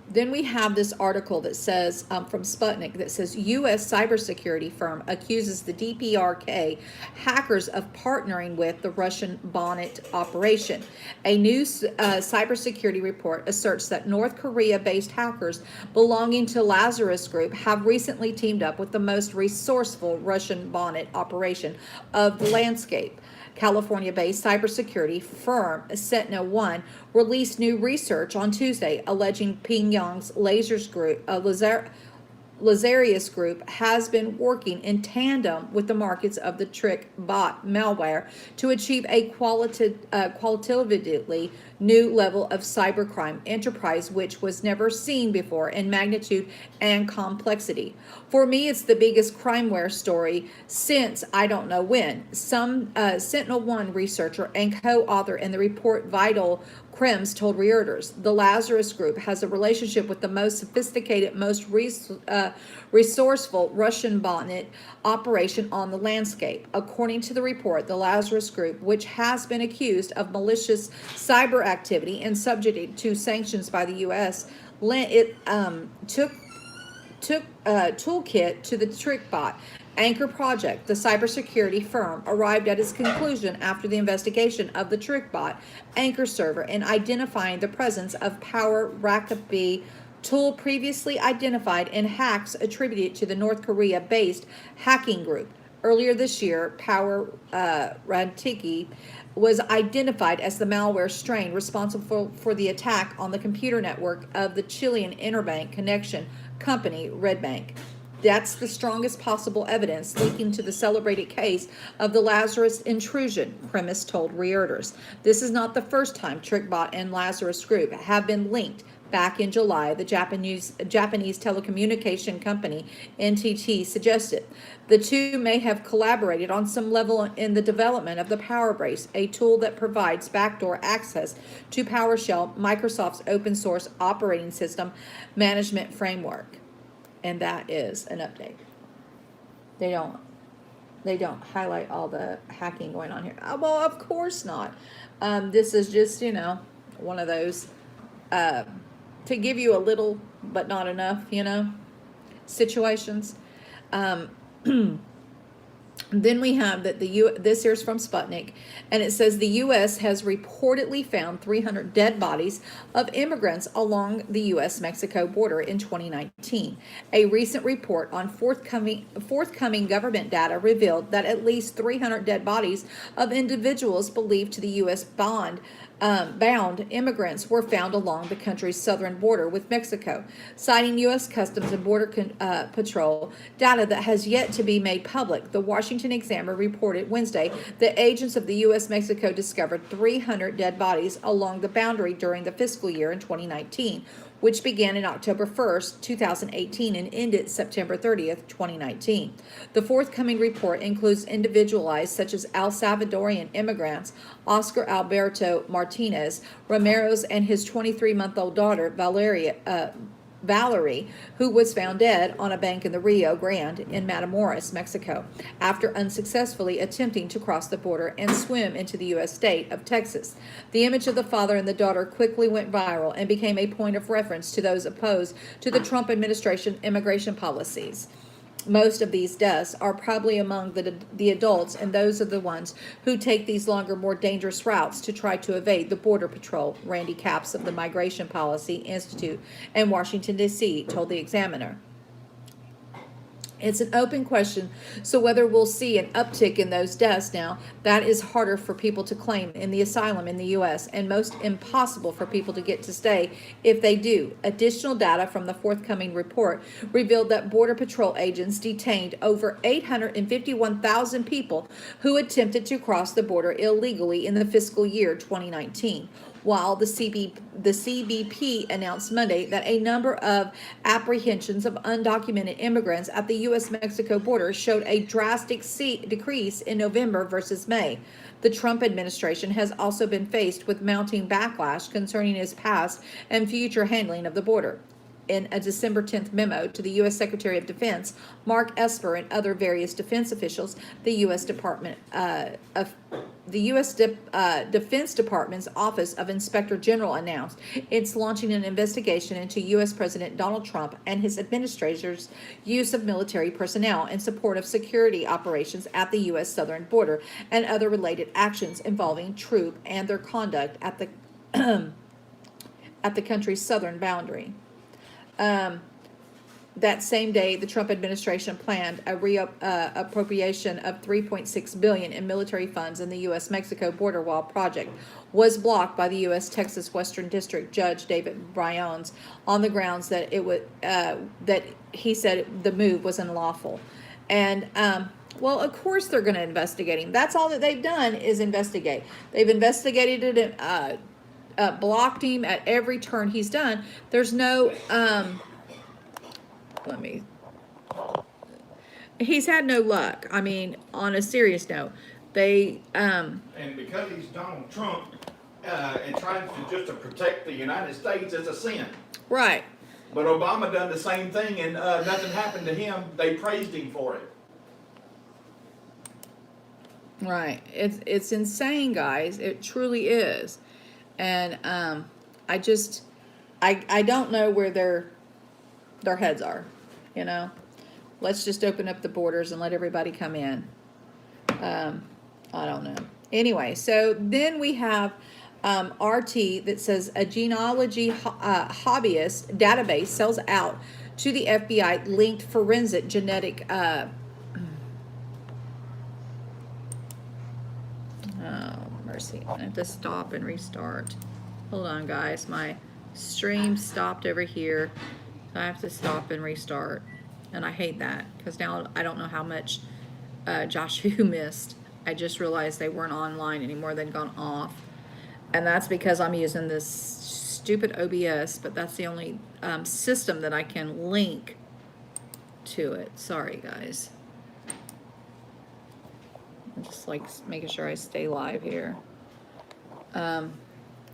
then we have this article that says, from Sputnik, that says U.S. cybersecurity firm accuses the DPRK hackers of partnering with the Russian Bonnet operation. A new cybersecurity report asserts that North Korea-based hackers belonging to Lazarus Group have recently teamed up with the most resourceful Russian Bonnet operation of the landscape. California-based cybersecurity firm Sentinel-1 released new research on Tuesday alleging Pyongyang's Lazarus Group has been working in tandem with the markets of the trick bot malware to achieve a qualitatively new level of cybercrime enterprise which was never seen before in magnitude and complexity. For me, it's the biggest crimeware story since I don't know when. Some Sentinel-1 researcher and co-author in the report Vital Krems told Reuters the Lazarus Group has a relationship with the most sophisticated, most resourceful Russian bonnet operation on the landscape. According to the report, the Lazarus Group, which has been accused of malicious cyber activity and subjected to sanctions by the U.S., took toolkit to the TrickBot Anchor project. The cybersecurity firm arrived at its conclusion after the investigation of the TrickBot Anchor server and identifying the presence of Power Rakabi tool previously identified in hacks attributed to the North Korea-based hacking group. Earlier this year, Power Rantiki was identified as the malware strain responsible for the attack on the computer network of the Chilean interbank connection company Redbank. That's the strongest possible evidence linking to the celebrated case of the Lazarus intrusion, Kremis told Reuters. This is not the first time TrickBot and Lazarus Group have been linked. Back in July, the Japanese telecommunication company NTT suggested the two may have collaborated on some level in the development of the PowerBrace, a tool that provides backdoor access to PowerShell, Microsoft's open source operating system management framework. And that is an update. They don't highlight all the hacking going on here. Well, of course not. This is just, one of those to give you a little but not enough, situations. Then we have that this here's from Sputnik, and it says the U.S. has reportedly found 300 dead bodies of immigrants along the U.S.-Mexico border in 2019. A recent report on forthcoming government data revealed that at least 300 dead bodies of individuals believed to the U.S. bound immigrants were found along the country's southern border with Mexico, citing U.S. Customs and Border Patrol data that has yet to be made public. The Washington Examiner reported Wednesday that agents of the U.S.-Mexico discovered 300 dead bodies along the boundary during the fiscal year in 2019, which began in October 1st, 2018 and ended September 30th, 2019. The forthcoming report includes individuals such as El Salvadorian immigrants Oscar Alberto Martinez Ramirez and his 23-month-old daughter Valerie, who was found dead on a bank in the Rio Grande in Matamoros, Mexico, after unsuccessfully attempting to cross the border and swim into the U.S. state of Texas. The image of the father and the daughter quickly went viral and became a point of reference to those opposed to the Trump administration immigration policies. Most of these deaths are probably among the adults, and those are the ones who take these longer, more dangerous routes to try to evade the Border Patrol, Randy Capps of the Migration Policy Institute in Washington, D.C., told the Examiner. It's an open question, so whether we'll see an uptick in those deaths now, that is harder for people to claim in the asylum in the U.S. and most impossible for people to get to stay if they do. Additional data from the forthcoming report revealed that Border Patrol agents detained over 851,000 people who attempted to cross the border illegally in the fiscal year 2019. While the CBP announced Monday that a number of apprehensions of undocumented immigrants at the U.S.-Mexico border showed a drastic decrease in November versus May. The Trump administration has also been faced with mounting backlash concerning its past and future handling of the border. In a December 10th memo to the U.S. Secretary of Defense, Mark Esper, and other various defense officials, the U.S. Defense Department's Office of Inspector General announced it's launching an investigation into U.S. President Donald Trump and his administration's use of military personnel in support of security operations at the U.S. southern border and other related actions involving troops and their conduct at the at the country's southern boundary. That same day, the Trump administration planned a appropriation of $3.6 billion in military funds in the U.S.-Mexico border wall project was blocked by the U.S. Texas Western District Judge David Briones on the grounds that that he said the move was unlawful. And well, of course they're going to investigate him. That's all that they've done is investigate. They've investigated it, blocked him at every turn he's done. There's no he's had no luck. I mean, on a serious note, they and because he's Donald Trump and trying to protect the United States is a sin. Right. But Obama done the same thing and nothing happened to him. They praised him for it. Right. It's insane, guys. It truly is. And I don't know where their heads are, Let's just open up the borders and let everybody come in. I don't know. Anyway, so then we have RT that says a genealogy hobbyist database sells out to the FBI linked forensic genetic oh, mercy. I have to stop and restart. Hold on, guys. My stream stopped over here. I have to stop and restart. And I hate that because now I don't know how much Josh Who missed. I just realized they weren't online anymore. They'd gone off. And that's because I'm using this stupid OBS, but that's the only system that I can link to it. Sorry, guys. I'm just like making sure I stay live here.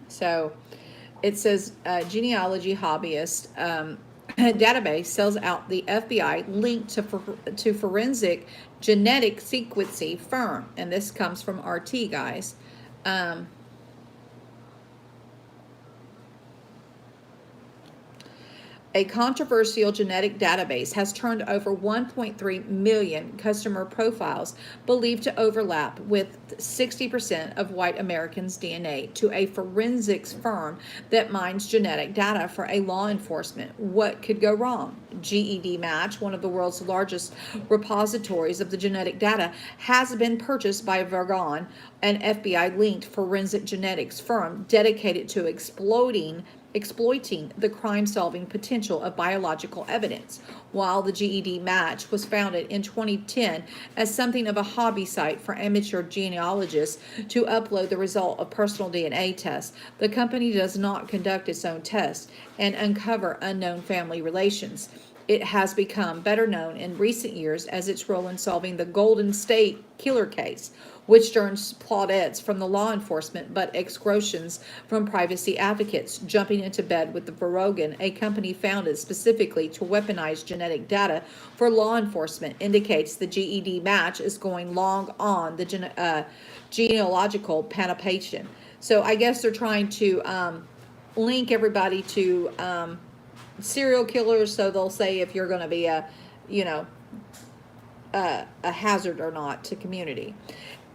So it says genealogy hobbyist database sells out the FBI linked to forensic genetic sequencing firm, and this comes from RT, guys. A controversial genetic database has turned over 1.3 million customer profiles believed to overlap with 60% of white Americans' DNA to a forensics firm that mines genetic data for a law enforcement. What could go wrong? GED Match, one of the world's largest repositories of the genetic data, has been purchased by Vargon, an FBI-linked forensic genetics firm dedicated to exploiting the crime-solving potential of biological evidence. While the GED Match was founded in 2010 as something of a hobby site for amateur genealogists to upload the result of personal DNA tests, the company does not conduct its own tests and uncover unknown family relations. It has become better known in recent years as its role in solving the Golden State Killer case, which earns plaudits from the law enforcement but excoriations from privacy advocates. Jumping into bed with the Varrogan, a company founded specifically to weaponize genetic data for law enforcement, indicates the GED Match is going long on the genealogical panopation. So I guess they're trying to link everybody to serial killers, so they'll say if you're going to be a hazard or not to community.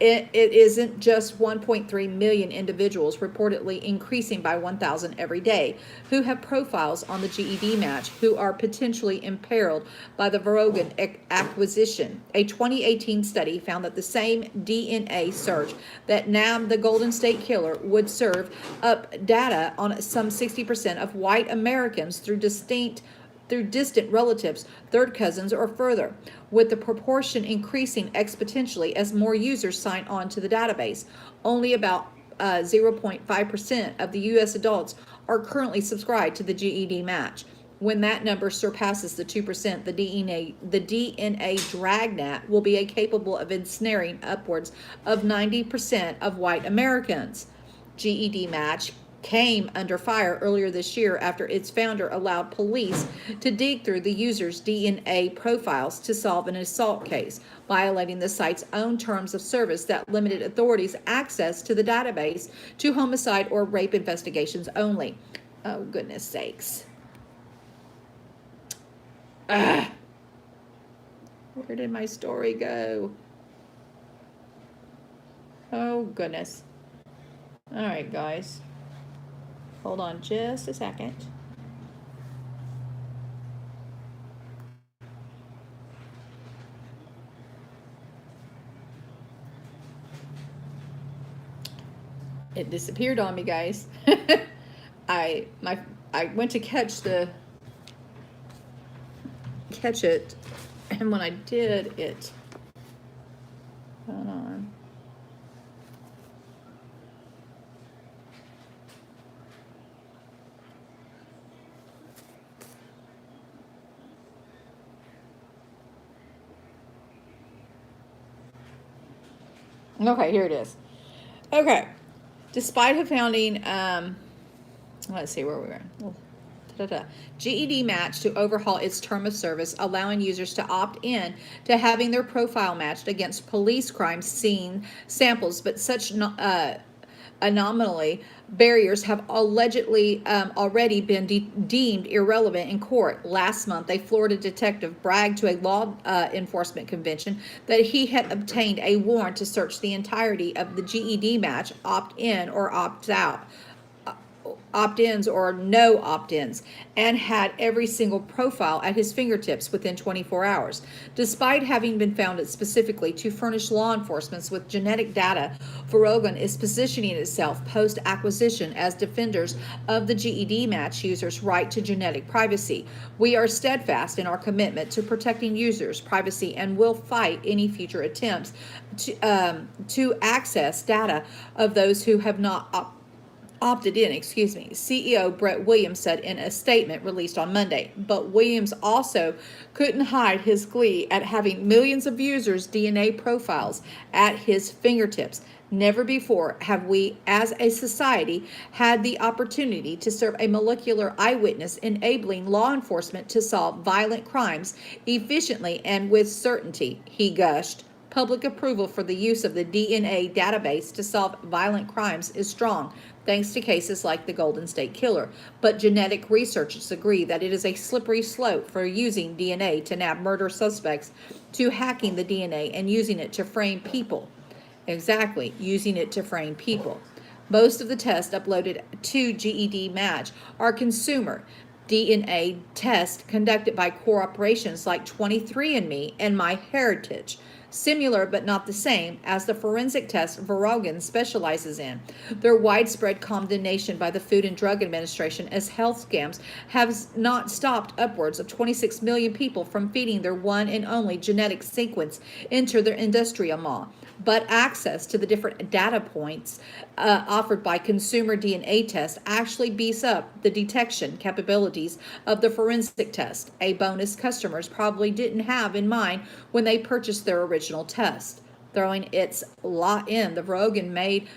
It isn't just 1.3 million individuals, reportedly increasing by 1,000 every day, who have profiles on the GED Match who are potentially imperiled by the Varrogan acquisition. A 2018 study found that the same DNA search that nabbed the Golden State Killer would serve up data on some 60% of white Americans through distant relatives, third cousins, or further, with the proportion increasing exponentially as more users sign on to the database. Only about 0.5% of the U.S. adults are currently subscribed to the GED Match. When that number surpasses the 2%, the DNA dragnet will be capable of ensnaring upwards of 90% of white Americans. GED Match came under fire earlier this year after its founder allowed police to dig through the user's DNA profiles to solve an assault case, violating the site's own terms of service that limited authorities' access to the database to homicide or rape investigations only. Oh, goodness sakes. Where did my story go? Oh, goodness. All right, guys. Hold on just a second. It disappeared on me, guys. I went to catch it, and when I did, it. Hold on. Okay, here it is. Okay. Despite her founding, let's see where we were. GED Match to overhaul its term of service, allowing users to opt in to having their profile matched against police crime scene samples, but such anomaly barriers have allegedly already been deemed irrelevant in court. Last month, a Florida detective bragged to a law enforcement convention that he had obtained a warrant to search the entirety of the GED Match, opt-in or opt-out, opt-ins or no opt-ins, and had every single profile at his fingertips within 24 hours. Despite having been founded specifically to furnish law enforcement with genetic data, Varrogan is positioning itself post-acquisition as defenders of the GED Match users' right to genetic privacy. We are steadfast in our commitment to protecting users' privacy and will fight any future attempts to access data of those who have not opted in, CEO Brett Williams said in a statement released on Monday. But Williams also couldn't hide his glee at having millions of users' DNA profiles at his fingertips. Never before have we, as a society, had the opportunity to serve a molecular eyewitness, enabling law enforcement to solve violent crimes efficiently and with certainty, he gushed. Public approval for the use of the DNA database to solve violent crimes is strong, thanks to cases like the Golden State Killer. But genetic researchers agree that it is a slippery slope for using DNA to nab murder suspects, to hacking the DNA and using it to frame people. Exactly, using it to frame people. Most of the tests uploaded to GED Match are consumer DNA tests conducted by corporations like 23andMe and MyHeritage, similar but not the same as the forensic test Varogan specializes in. Their widespread condemnation by the Food and Drug Administration as health scams have not stopped upwards of 26 million people from feeding their one and only genetic sequence into their industrial maw. But access to the different data points offered by consumer DNA tests actually beefs up the detection capabilities of the forensic test, a bonus customers probably didn't have in mind when they purchased their original test. Throwing its lot in, the Rogan made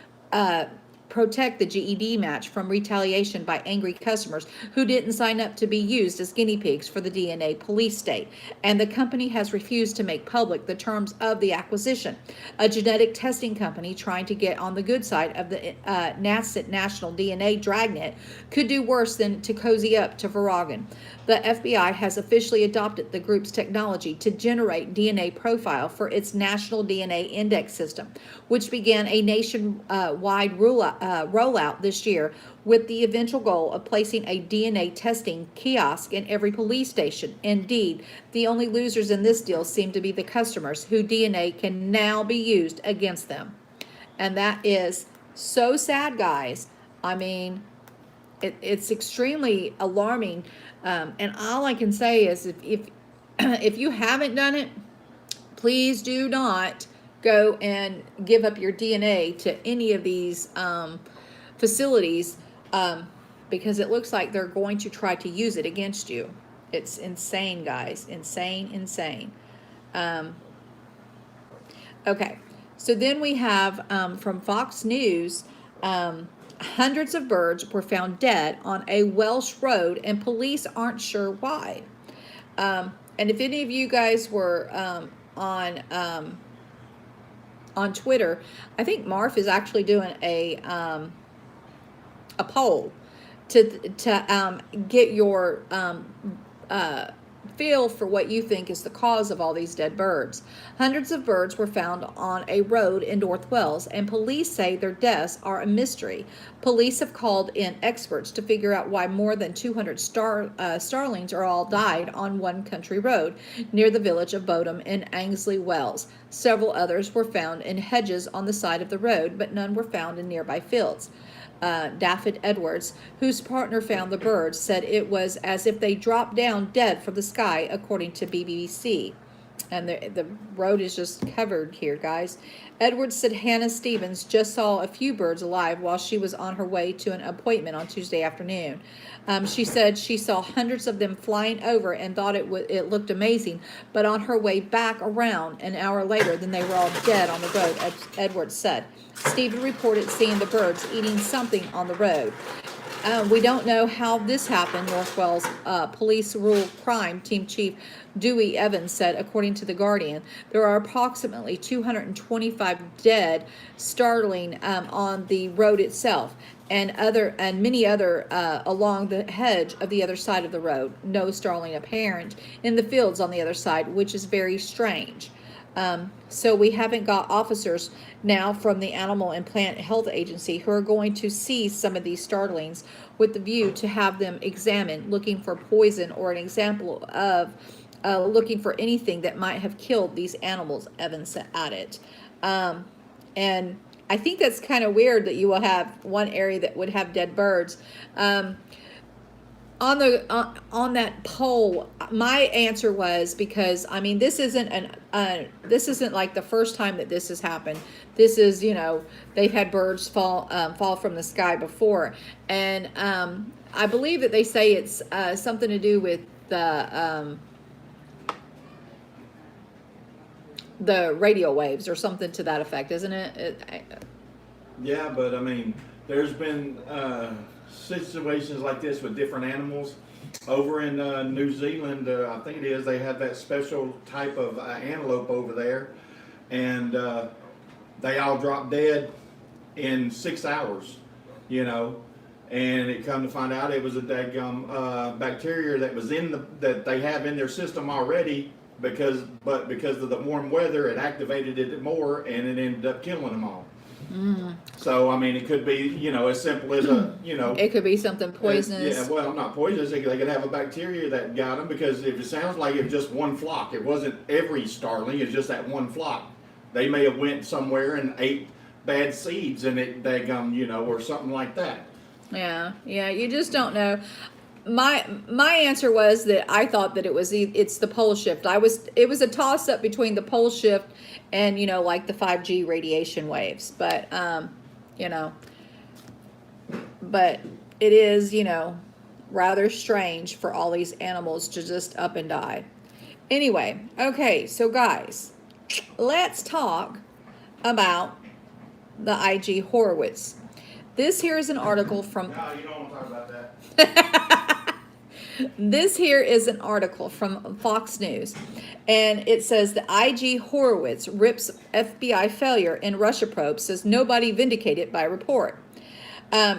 protect the GED Match from retaliation by angry customers who didn't sign up to be used as guinea pigs for the DNA police state, and the company has refused to make public the terms of the acquisition. A genetic testing company trying to get on the good side of the nascent national DNA dragnet could do worse than to cozy up to Varogan. The FBI has officially adopted the group's technology to generate DNA profile for its national DNA index system, which began a nationwide rollout this year with the eventual goal of placing a DNA testing kiosk in every police station. Indeed, the only losers in this deal seem to be the customers, whose DNA can now be used against them. And that is so sad, guys. I mean, it's extremely alarming. And all I can say is if you haven't done it, please do not go and give up your DNA to any of these facilities because it looks like they're going to try to use it against you. It's insane, guys. Insane. Okay, so then we have from Fox News, hundreds of birds were found dead on a Welsh road, and police aren't sure why. And if any of you guys were on Twitter, I think Marv is actually doing a poll to get your feel for what you think is the cause of all these dead birds. Hundreds of birds were found on a road in North Wales, and police say their deaths are a mystery. Police have called in experts to figure out why more than 200 starlings are all died on one country road near the village of Bodham in Ainsley, Wales. Several others were found in hedges on the side of the road, but none were found in nearby fields. Daffyd Edwards, whose partner found the birds, said it was as if they dropped down dead from the sky, according to BBC. And the road is just covered here, guys. Edwards said Hannah Stevens just saw a few birds alive while she was on her way to an appointment on Tuesday afternoon. She said she saw hundreds of them flying over and thought it looked amazing, but on her way back around an hour later, then they were all dead on the road, Edwards said. Stephen reported seeing the birds eating something on the road. We don't know how this happened, North Wales Police Rural Crime Team Chief Dewey Evans said, according to The Guardian. There are approximately 225 dead starling on the road itself, and many other along the hedge of the other side of the road. No starling apparent in the fields on the other side, which is very strange. So we haven't got officers now from the Animal and Plant Health Agency who are going to seize some of these starlings with the view to have them examined, looking for poison or an example of looking for anything that might have killed these animals, Evans added. And I think that's kind of weird that you will have one area that would have dead birds. on that poll, my answer was because I mean this isn't like the first time that this has happened. This is, they've had birds fall from the sky before, and I believe that they say it's something to do with the radio waves or something to that effect, isn't it? Yeah, but I mean, there's been situations like this with different animals. Over in New Zealand, I think it is, they have that special type of antelope over there, and they all dropped dead in 6 hours, and it come to find out it was a daggum bacteria that was that they have in their system already, because of the warm weather, it activated it more, and it ended up killing them all. So I mean, it could be as simple as it could be something poisonous. Yeah, well, not poisonous. They could have a bacteria that got them, because if it sounds like it was just one flock, it wasn't every starling. It's just that one flock. They may have went somewhere and ate bad seeds, and it or something like that. Yeah, you just don't know. My answer was that I thought that it's the pole shift. It was a toss up between the pole shift and like the 5G radiation waves, but but it is rather strange for all these animals to just up and die. Anyway, okay, so guys, let's talk about the OIG Horowitz. This here is an article from... No, you don't want to talk about that. This here is an article from Fox News, and it says the OIG Horowitz rips FBI failure in Russia probe, says nobody vindicated by report.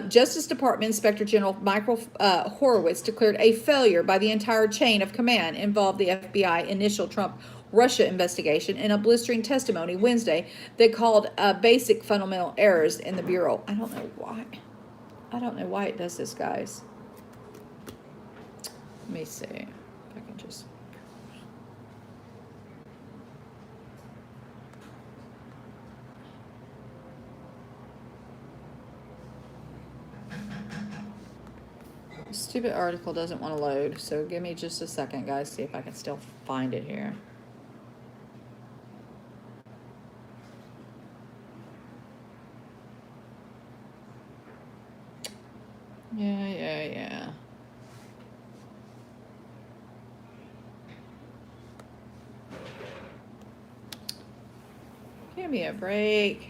Justice Department Inspector General Michael Horowitz declared a failure by the entire chain of command involved the FBI initial Trump Russia investigation in a blistering testimony Wednesday that called basic fundamental errors in the Bureau. I don't know why. I don't know why it does this, guys. Let me see if I can just... Stupid article doesn't want to load, so give me just a second, guys, see if I can still find it here. Yeah. Give me a break.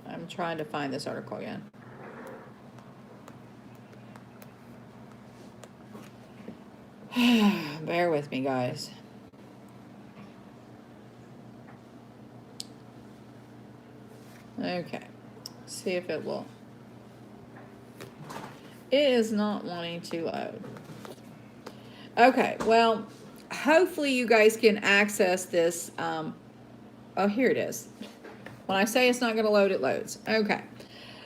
I'm trying to find this article again. Bear with me, guys. Okay, see if it will. It is not wanting to load. Okay, well, hopefully you guys can access this. Oh, here it is. When I say it's not going to load, it loads. Okay.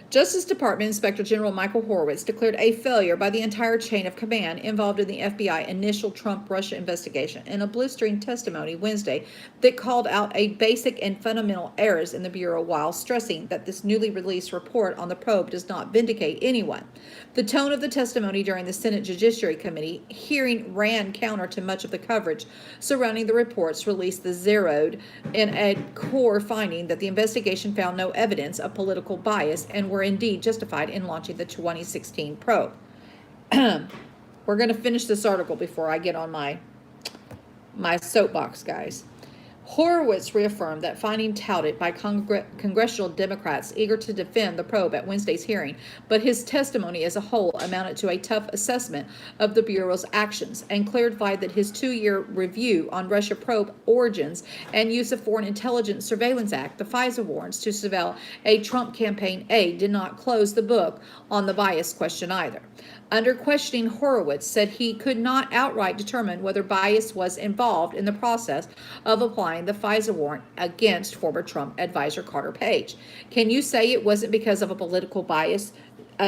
Justice Department Inspector General Michael Horowitz declared a failure by the entire chain of command involved in the FBI initial Trump-Russia investigation in a blistering testimony Wednesday that called out a basic and fundamental errors in the Bureau while stressing that this newly released report on the probe does not vindicate anyone. The tone of the testimony during the Senate Judiciary Committee hearing ran counter to much of the coverage surrounding the reports released that zeroed in a core finding that the investigation found no evidence of political bias and were indeed justified in launching the 2016 probe. We're going to finish this article before I get on my soapbox, guys. Horowitz reaffirmed that finding touted by congressional Democrats eager to defend the probe at Wednesday's hearing, but his testimony as a whole amounted to a tough assessment of the Bureau's actions and clarified that his 2-year review on Russia probe origins and use of Foreign Intelligence Surveillance Act, the FISA warrants to surveil a Trump campaign aide, did not close the book on the bias question either. Under questioning, Horowitz said he could not outright determine whether bias was involved in the process of applying the FISA warrant against former Trump advisor Carter Page. Can you say it wasn't because of a political bias?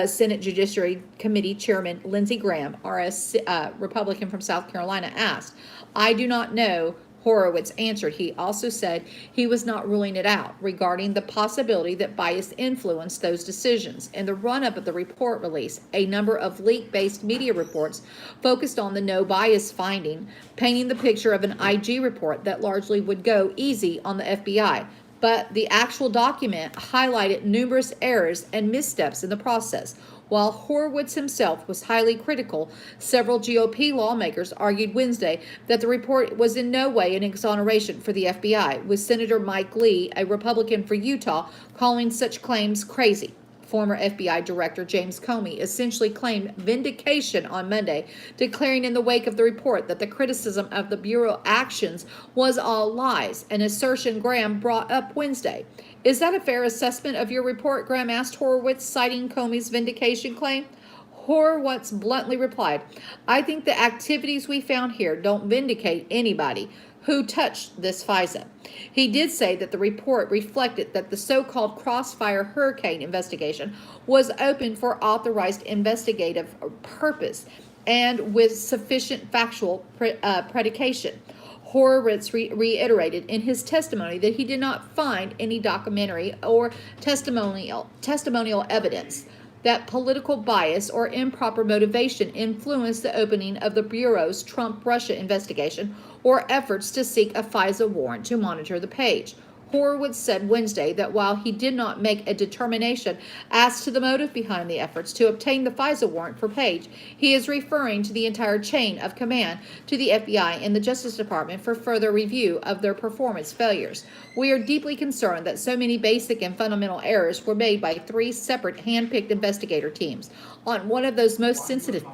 Senate Judiciary Committee Chairman Lindsey Graham, RS Republican from South Carolina, asked. I do not know, Horowitz answered. He also said he was not ruling it out regarding the possibility that bias influenced those decisions. In the run-up of the report release, a number of leak-based media reports focused on the no bias finding, painting the picture of an IG report that largely would go easy on the FBI. But the actual document highlighted numerous errors and missteps in the process. While Horowitz himself was highly critical, several GOP lawmakers argued Wednesday that the report was in no way an exoneration for the FBI, with Senator Mike Lee, a Republican for Utah, calling such claims crazy. Former FBI Director James Comey essentially claimed vindication on Monday, declaring in the wake of the report that the criticism of the Bureau actions was all lies, an assertion Graham brought up Wednesday. Is that a fair assessment of your report? Graham asked Horowitz, citing Comey's vindication claim. Horowitz bluntly replied, I think the activities we found here don't vindicate anybody who touched this FISA. He did say that the report reflected that the so-called Crossfire Hurricane investigation was open for authorized investigative purpose and with sufficient factual predication. Horowitz reiterated in his testimony that he did not find any documentary or testimonial evidence that political bias or improper motivation influenced the opening of the Bureau's Trump-Russia investigation or efforts to seek a FISA warrant to monitor the page. Horowitz said Wednesday that while he did not make a determination as to the motive behind the efforts to obtain the FISA warrant for Page, he is referring to the entire chain of command to the FBI and the Justice Department for further review of their performance failures. We are deeply concerned that so many basic and fundamental errors were made by 3 separate hand-picked investigator teams on one of those most sensitive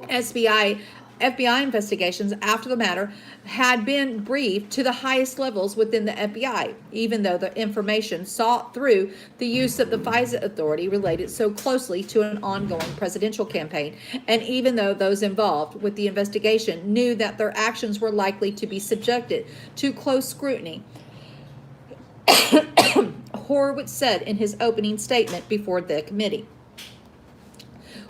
FBI investigations after the matter had been briefed to the highest levels within the FBI, even though the information sought through the use of the FISA authority related so closely to an ongoing presidential campaign, and even though those involved with the investigation knew that their actions were likely to be subjected to close scrutiny. Horowitz said in his opening statement before the committee.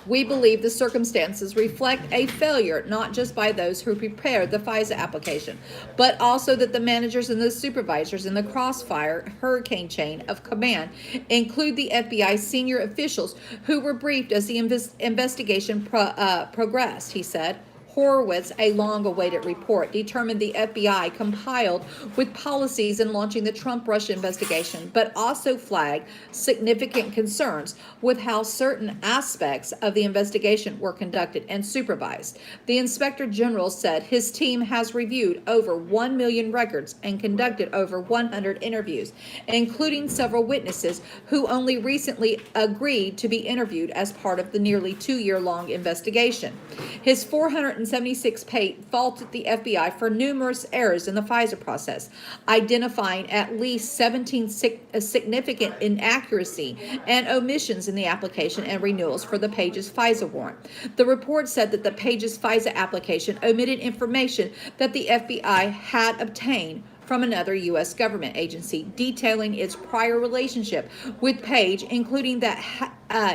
We believe the circumstances reflect a failure not just by those who prepared the FISA application, but also that the managers and the supervisors in the Crossfire Hurricane chain of command include the FBI senior officials who were briefed as the investigation progressed, he said. Horowitz, a long-awaited report, determined the FBI compiled with policies in launching the Trump-Russia investigation, but also flagged significant concerns with how certain aspects of the investigation were conducted and supervised. The Inspector General said his team has reviewed over 1 million records and conducted over 100 interviews, including several witnesses who only recently agreed to be interviewed as part of the nearly 2-year-long investigation. His 476-page faulted the FBI for numerous errors in the FISA process, identifying at least 17 significant inaccuracy and omissions in the application and renewals for the Page's FISA warrant. The report said that the Page's FISA application omitted information that the FBI had obtained from another U.S. government agency, detailing its prior relationship with Page, including that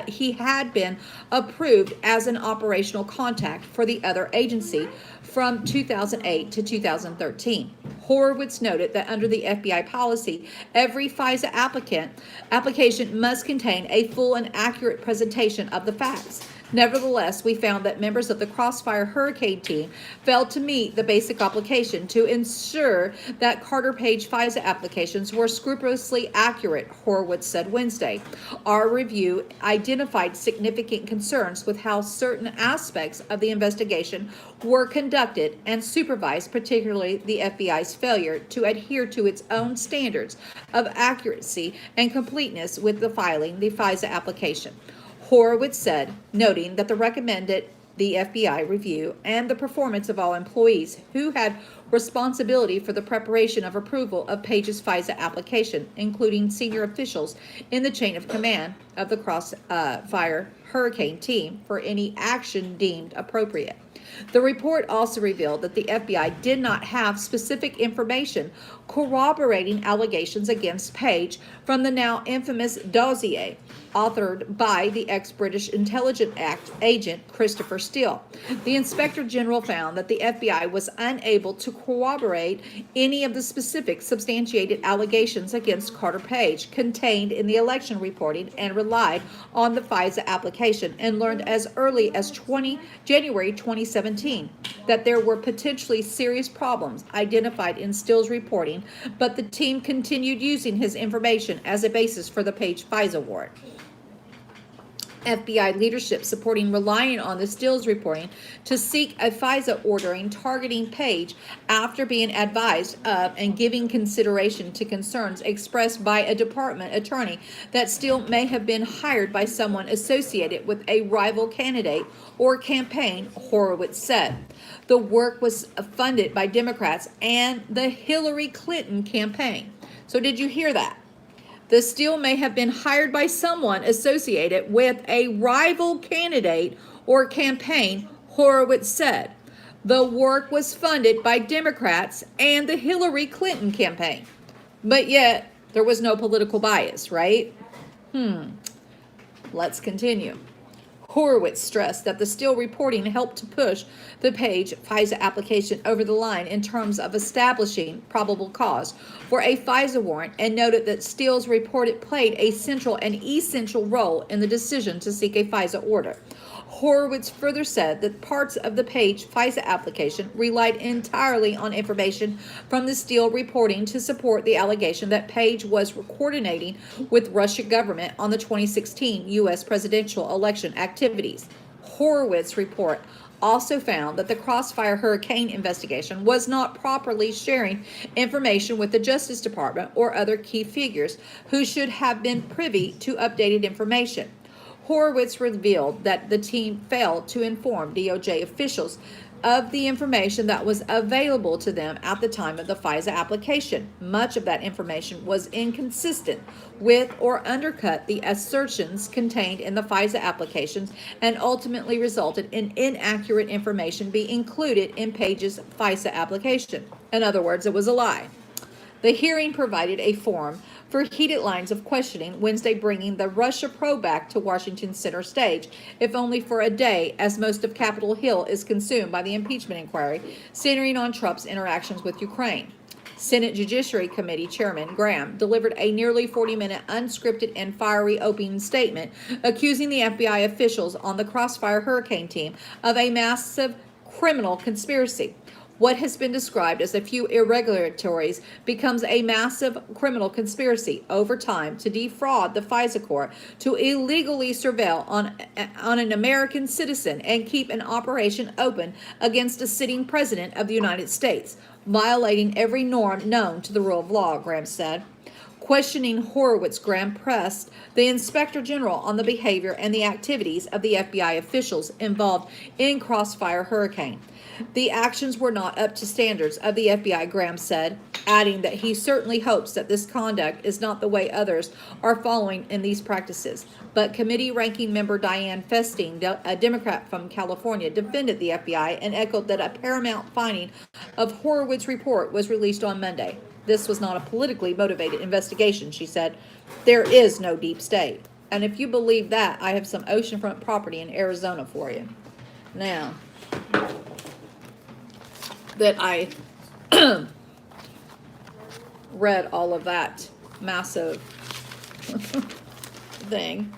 he had been approved as an operational contact for the other agency from 2008 to 2013. Horowitz noted that under the FBI policy, every FISA application must contain a full and accurate presentation of the facts. Nevertheless, we found that members of the Crossfire Hurricane team failed to meet the basic obligation to ensure that Carter Page FISA applications were scrupulously accurate, Horowitz said Wednesday. Our review identified significant concerns with how certain aspects of the investigation were conducted and supervised, particularly the FBI's failure to adhere to its own standards of accuracy and completeness with the filing the FISA application. Horowitz said, noting that the FBI review and the performance of all employees who had responsibility for the preparation of approval of Page's FISA application, including senior officials in the chain of command of the Crossfire Hurricane team, for any action deemed appropriate. The report also revealed that the FBI did not have specific information corroborating allegations against Page from the now infamous dossier authored by the ex-British intelligence agent Christopher Steele. The Inspector General found that the FBI was unable to corroborate any of the specific substantiated allegations against Carter Page contained in the election reporting and relied on the FISA application, and learned as early as January 2017 that there were potentially serious problems identified in Steele's reporting, but the team continued using his information as a basis for the Page FISA warrant. FBI leadership supporting relying on the Steele's reporting to seek a FISA ordering targeting Page after being advised of and giving consideration to concerns expressed by a department attorney that Steele may have been hired by someone associated with a rival candidate or campaign, Horowitz said. The work was funded by Democrats and the Hillary Clinton campaign. So did you hear that? The Steele may have been hired by someone associated with a rival candidate or campaign, Horowitz said. The work was funded by Democrats and the Hillary Clinton campaign. But yet, there was no political bias, right? Let's continue. Horowitz stressed that the Steele reporting helped to push the Page FISA application over the line in terms of establishing probable cause for a FISA warrant, and noted that Steele's report played a central and essential role in the decision to seek a FISA order. Horowitz further said that parts of the Page FISA application relied entirely on information from the Steele reporting to support the allegation that Page was coordinating with Russian government on the 2016 U.S. presidential election activities. Horowitz's report also found that the Crossfire Hurricane investigation was not properly sharing information with the Justice Department or other key figures who should have been privy to updated information. Horowitz revealed that the team failed to inform DOJ officials of the information that was available to them at the time of the FISA application. Much of that information was inconsistent with or undercut the assertions contained in the FISA applications and ultimately resulted in inaccurate information being included in Page's FISA application. In other words, it was a lie. The hearing provided a forum for heated lines of questioning Wednesday, bringing the Russia probe back to Washington center stage, if only for a day, as most of Capitol Hill is consumed by the impeachment inquiry centering on Trump's interactions with Ukraine. Senate Judiciary Committee Chairman Graham delivered a nearly 40-minute unscripted and fiery opening statement accusing the FBI officials on the Crossfire Hurricane team of a massive criminal conspiracy. What has been described as a few irregularities becomes a massive criminal conspiracy over time to defraud the FISA court, to illegally surveil on an American citizen and keep an operation open against a sitting president of the United States, violating every norm known to the rule of law, Graham said. Questioning Horowitz, Graham pressed the Inspector General on the behavior and the activities of the FBI officials involved in Crossfire Hurricane. The actions were not up to standards of the FBI, Graham said, adding that he certainly hopes that this conduct is not the way others are following in these practices. But committee ranking member Dianne Feinstein, a Democrat from California, defended the FBI and echoed that a paramount finding of Horowitz's report was released on Monday. This was not a politically motivated investigation, she said. There is no deep state. And if you believe that, I have some oceanfront property in Arizona for you. Now that I read all of that massive thing,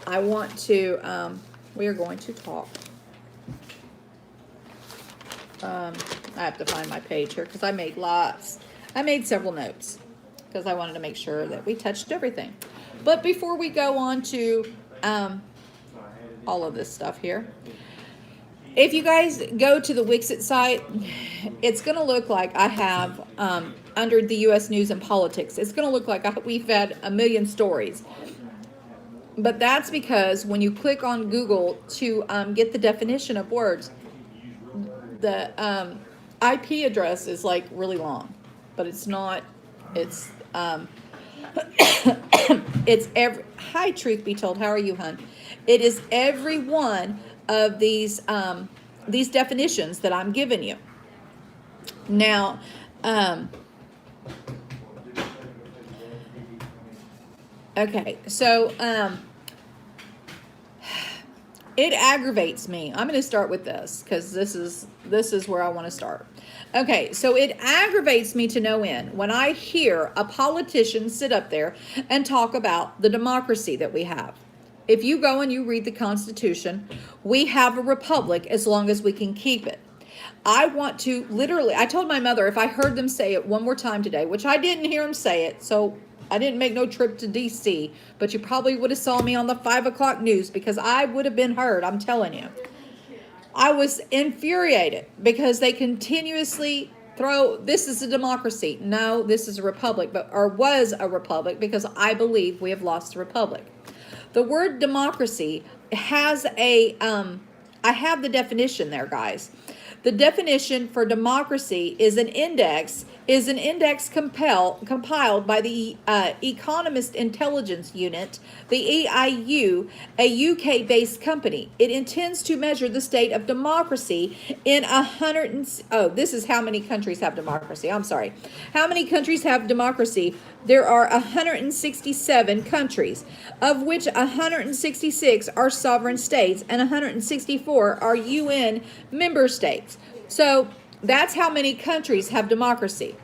I want to, we are going to talk. I have to find my page here because I made several notes because I wanted to make sure that we touched everything. But before we go on to all of this stuff here, if you guys go to the Wixit site, it's going to look like I have, under the U.S. News and Politics, it's going to look like we've had a million stories. But that's because when you click on Google to get the definition of words, the IP address is like really long. But it's not, it's hi, truth be told, how are you, hon? It is every one of these definitions that I'm giving you. Now, Okay, so it aggravates me. I'm going to start with this because this is where I want to start. Okay, so it aggravates me to no end when I hear a politician sit up there and talk about the democracy that we have. If you go and you read the Constitution, we have a republic as long as we can keep it. I want to literally, I told my mother if I heard them say it one more time today, which I didn't hear them say it, so I didn't make no trip to DC, but you probably would have saw me on the 5 o'clock news because I would have been heard, I'm telling you. I was infuriated because they continuously throw, this is a democracy. No, this is a republic, or was a republic, because I believe we have lost the republic. The word democracy has I have the definition there, guys. The definition for democracy is an index compiled by the Economist Intelligence Unit, the EIU, a UK-based company. It intends to measure the state of democracy in this is how many countries have democracy. I'm sorry. How many countries have democracy? There are 167 countries, of which 166 are sovereign states and 164 are UN member states. So that's how many countries have democracy.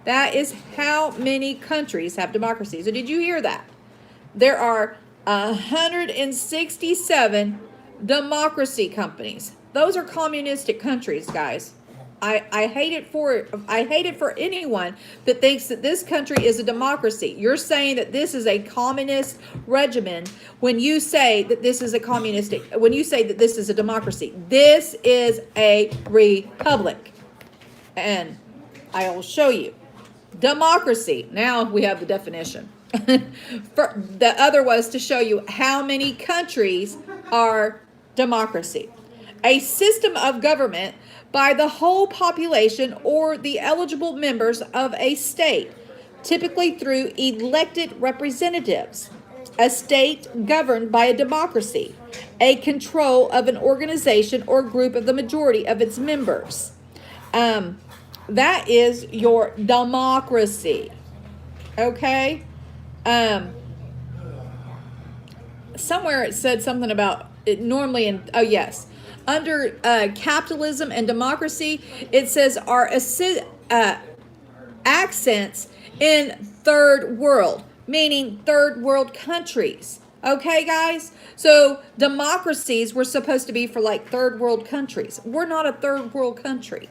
That is how many countries have democracy. So did you hear that? There are 167 democracy companies. Those are communistic countries, guys. I hate it for anyone that thinks that this country is a democracy. You're saying that this is a communist regimen when you say that this is a when you say that this is a democracy. This is a republic. And I will show you. Democracy. Now we have the definition. The other was to show you how many countries are democracy. A system of government by the whole population or the eligible members of a state, typically through elected representatives. A state governed by a democracy, a control of an organization or group of the majority of its members. That is your democracy. Okay? Somewhere it said something about it normally under capitalism and democracy, it says are accents in third world, meaning third world countries. Okay, guys? So democracies were supposed to be for like third world countries. We're not a third world country.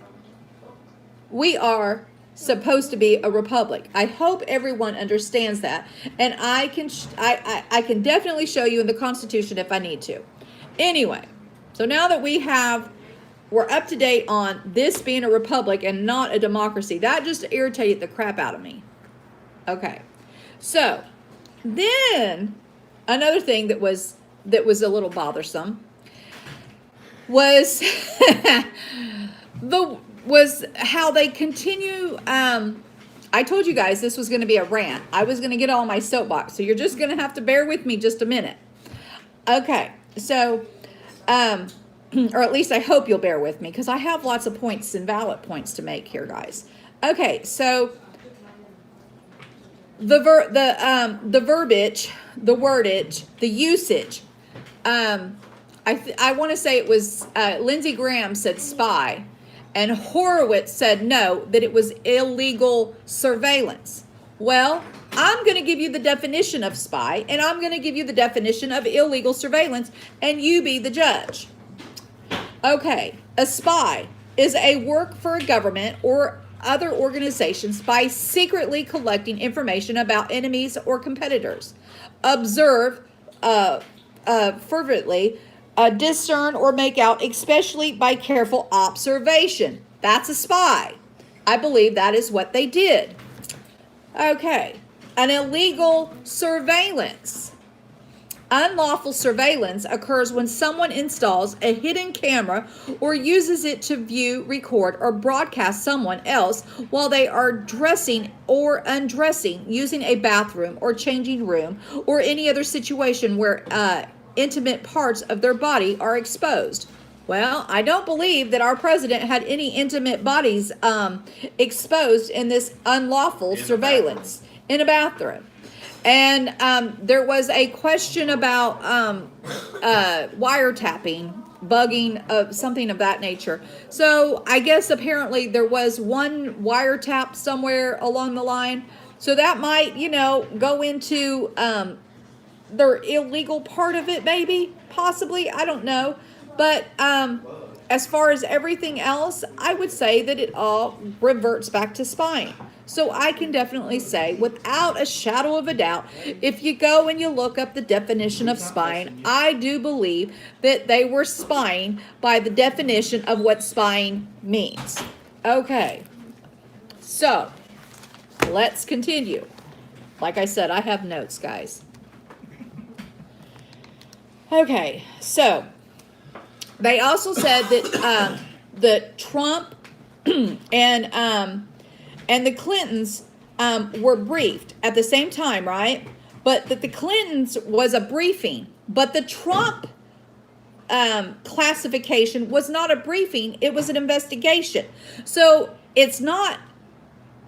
We are supposed to be a republic. I hope everyone understands that. And I can definitely show you in the Constitution if I need to. Anyway. So now that we're up to date on this being a republic and not a democracy, that just irritated the crap out of me. Okay. So then another thing that was a little bothersome was was how they continue. I told you guys this was going to be a rant. I was going to get on my soapbox, so you're just going to have to bear with me just a minute. Okay. So or at least I hope you'll bear with me because I have lots of points and valid points to make here, guys. Okay, so the verbiage, the wordage, the usage. I want to say it was Lindsey Graham said spy, and Horowitz said no, that it was illegal surveillance. Well, I'm going to give you the definition of spy, and I'm going to give you the definition of illegal surveillance, and you be the judge. Okay, a spy is a work for a government or other organizations by secretly collecting information about enemies or competitors. Observe fervently, discern or make out, especially by careful observation. That's a spy. I believe that is what they did. Okay, an illegal surveillance. Unlawful surveillance occurs when someone installs a hidden camera or uses it to view, record, or broadcast someone else while they are dressing or undressing, using a bathroom or changing room, or any other situation where intimate parts of their body are exposed. Well, I don't believe that our president had any intimate bodies exposed in this unlawful surveillance in a bathroom. And there was a question about wiretapping, bugging, something of that nature. So I guess apparently there was one wiretap somewhere along the line. So that might, go into their illegal part of it, maybe, possibly. I don't know. But as far as everything else, I would say that it all reverts back to spying. So I can definitely say, without a shadow of a doubt, if you go and you look up the definition of spying, I do believe that they were spying by the definition of what spying means. Okay, so let's continue. Like I said, I have notes, guys. Okay, so they also said that the Trump and the Clintons were briefed at the same time, right? But that the Clintons was a briefing, but the Trump classification was not a briefing; it was an investigation. So it's not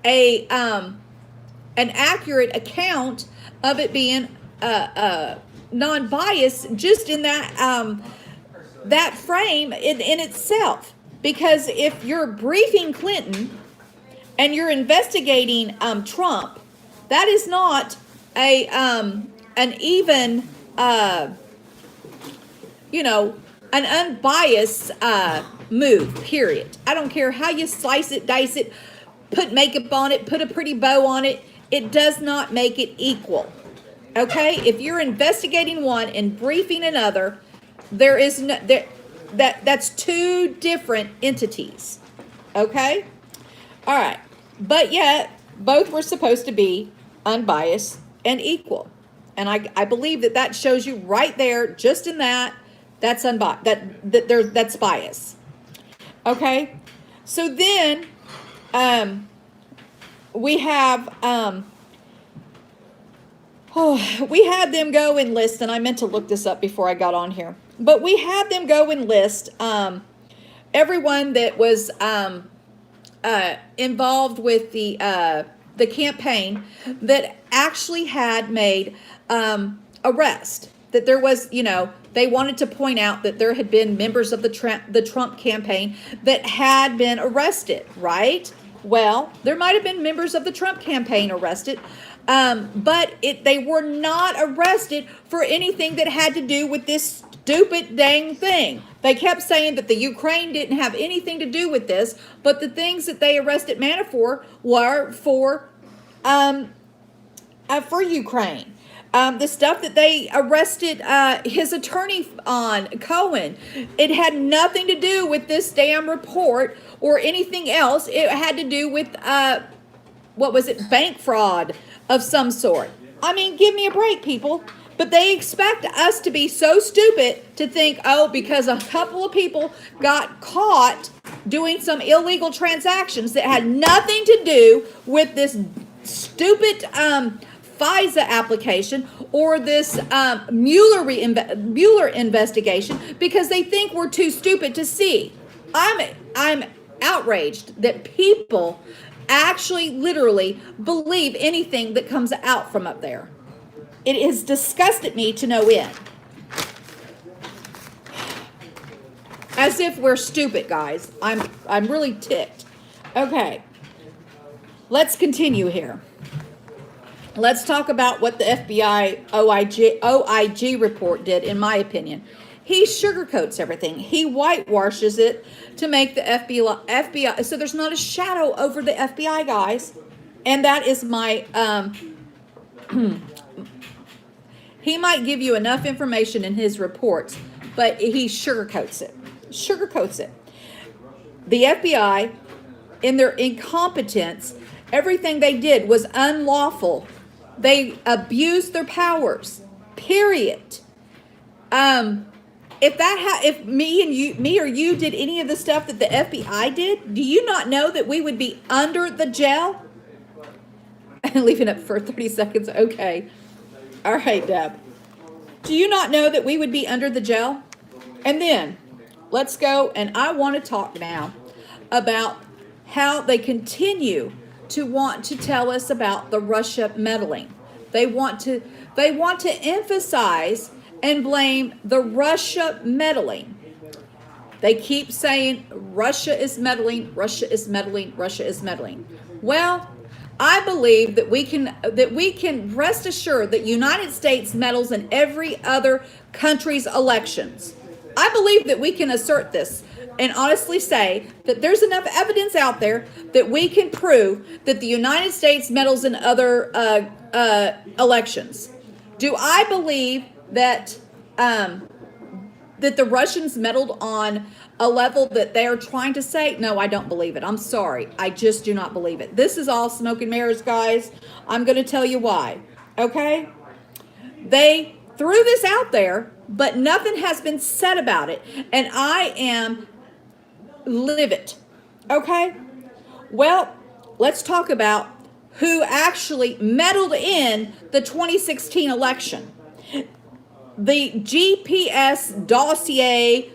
a an accurate account of it being non-biased, just in that that frame in itself. Because if you're briefing Clinton and you're investigating Trump, that is not a an even an unbiased move, period. I don't care how you slice it, dice it, put makeup on it, put a pretty bow on it, it does not make it equal. Okay? If you're investigating one and briefing another, there is no that's two different entities. Okay? All right. But yet, both were supposed to be unbiased and equal. And I believe that shows you right there, just in that's unbiased, that's bias. Okay? So then, we have, we had them go and list, and I meant to look this up before I got on here, but we had them go and list everyone that was involved with the campaign that actually had made arrest. That there was, they wanted to point out that there had been members of the Trump campaign that had been arrested, right? Well, there might have been members of the Trump campaign arrested, but they were not arrested for anything that had to do with this stupid dang thing. They kept saying that the Ukraine didn't have anything to do with this, but the things that they arrested Manafort were for Ukraine. The stuff that they arrested his attorney on, Cohen, it had nothing to do with this damn report or anything else. It had to do with, bank fraud of some sort. I mean, give me a break, people. But they expect us to be so stupid to think, because a couple of people got caught doing some illegal transactions that had nothing to do with this stupid FISA application or this Mueller investigation, because they think we're too stupid to see. I'm outraged that people actually literally believe anything that comes out from up there. It has disgusted me to no end. As if we're stupid, guys. I'm really ticked. Okay. Let's continue here. Let's talk about what the FBI OIG report did, in my opinion. He sugarcoats everything. He whitewashes it to make the FBI, so there's not a shadow over the FBI, guys. And that is my, he might give you enough information in his reports, but he sugarcoats it. The FBI, in their incompetence, everything they did was unlawful. They abused their powers. Period. If me or you did any of the stuff that the FBI did, do you not know that we would be under the jail? Leaving it for 30 seconds. Okay. All right, Deb. Do you not know that we would be under the jail? And then let's go, and I want to talk now about how they continue to want to tell us about the Russia meddling. They want to emphasize and blame the Russia meddling. They keep saying Russia is meddling, Russia is meddling, Russia is meddling. Well, I believe that we can rest assured that United States meddles in every other country's elections. I believe that we can assert this and honestly say that there's enough evidence out there that we can prove that the United States meddles in other elections. Do I believe that that the Russians meddled on a level that they're trying to say? No, I don't believe it. I'm sorry. I just do not believe it. This is all smoke and mirrors, guys. I'm going to tell you why. Okay? They threw this out there, but nothing has been said about it. And I am livid. Okay? Well, let's talk about who actually meddled in the 2016 election. The GPS dossier,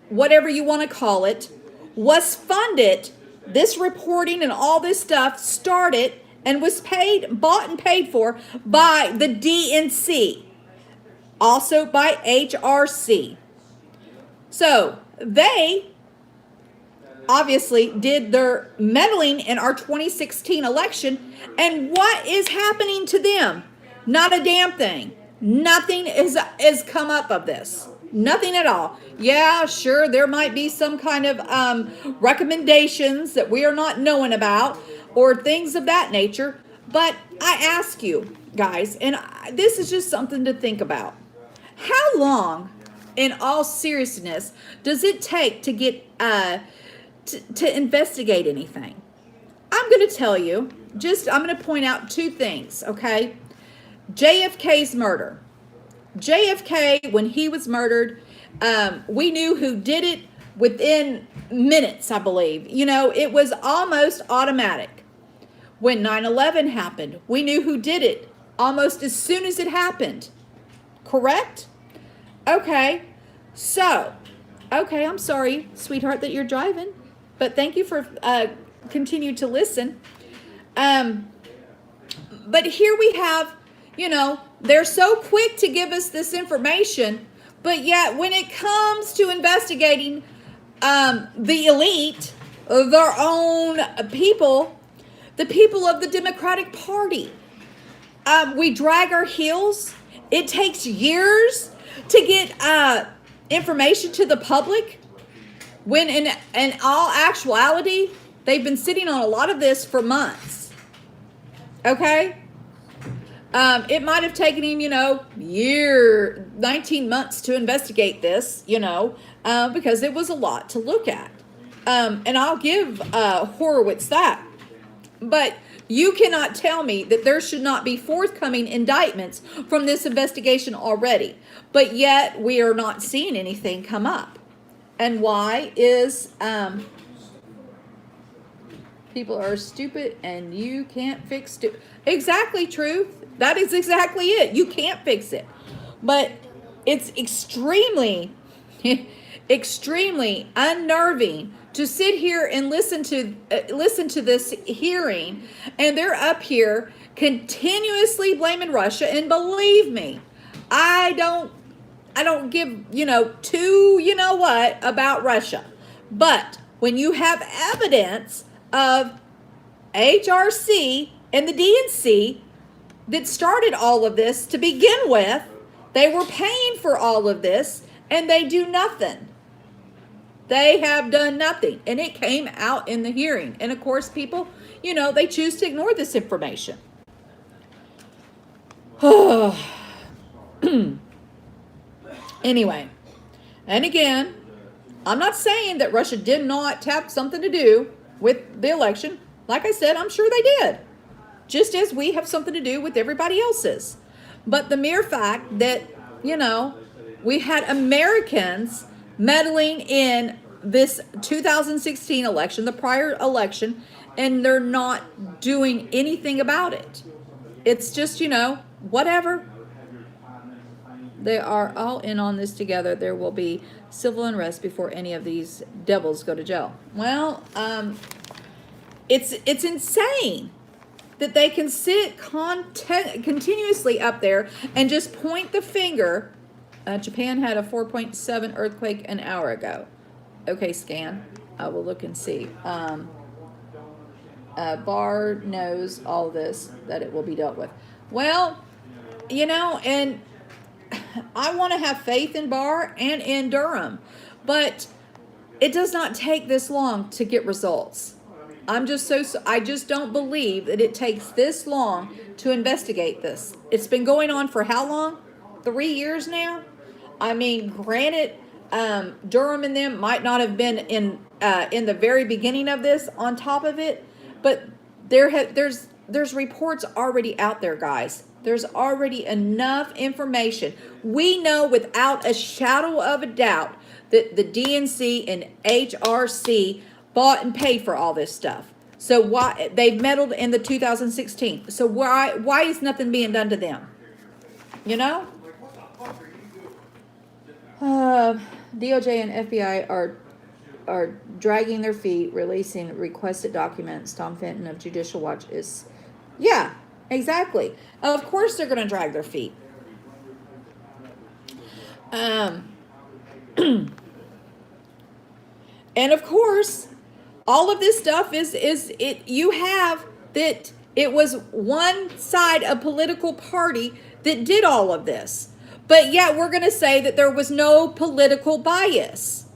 whatever you want to call it, was funded. This reporting and all this stuff started and was bought and paid for by the DNC, also by HRC. So they obviously did their meddling in our 2016 election. And what is happening to them? Not a damn thing. Nothing is come up of this. Nothing at all. Yeah, sure, there might be some kind of recommendations that we are not knowing about or things of that nature. But I ask you guys, and this is just something to think about. How long, in all seriousness, does it take to get to investigate anything? I'm going to tell you, I'm going to point out two things, okay? JFK's murder. JFK, when he was murdered, we knew who did it within minutes, I believe. You know, it was almost automatic. When 9/11 happened, we knew who did it almost as soon as it happened. Correct? Okay. So, okay, I'm sorry, sweetheart, that you're driving, but thank you for continue to listen. But here we have, you know, they're so quick to give us this information, but yet when it comes to investigating the elite, their own people, the people of the Democratic Party, we drag our heels. It takes years to get information to the public, when in all actuality, they've been sitting on a lot of this for months. Okay? It might have taken him, 19 months to investigate this, because it was a lot to look at. And I'll give Horowitz that. But you cannot tell me that there should not be forthcoming indictments from this investigation already. But yet we are not seeing anything come up. And why is people are stupid and you can't fix stupid. Exactly, truth. That is exactly it. You can't fix it. But it's extremely, extremely unnerving to sit here and listen to this hearing, and they're up here continuously blaming Russia. And believe me, I don't give two what about Russia. But when you have evidence of HRC and the DNC that started all of this to begin with, they were paying for all of this, and they do nothing. They have done nothing, and it came out in the hearing. And of course, people, they choose to ignore this information. Anyway, and again, I'm not saying that Russia did not have something to do with the election. Like I said, I'm sure they did, just as we have something to do with everybody else's. But the mere fact that, we had Americans meddling in this 2016 election, the prior election, and they're not doing anything about it. It's just, whatever. They are all in on this together. There will be civil unrest before any of these devils go to jail. Well, it's insane. that they can sit continuously up there and just point the finger. Japan had a 4.7 earthquake an hour ago. Okay, scan. I will look and see. Barr knows all this, that it will be dealt with. Well, you know, and I want to have faith in Barr and in Durham, but it does not take this long to get results. I just don't believe that it takes this long to investigate this. It's been going on for how long? 3 years now? I mean, granted, Durham and them might not have been in the very beginning of this on top of it, but there's reports already out there, guys. There's already enough information. We know without a shadow of a doubt that the DNC and HRC bought and paid for all this stuff. So why they've meddled in the 2016? So why is nothing being done to them? You know? DOJ and FBI are dragging their feet, releasing requested documents. Tom Fenton of Judicial Watch is, yeah, exactly. Of course they're going to drag their feet. And of course, all of this stuff is it. You have that it was one side, a political party that did all of this. But yet we're going to say that there was no political bias.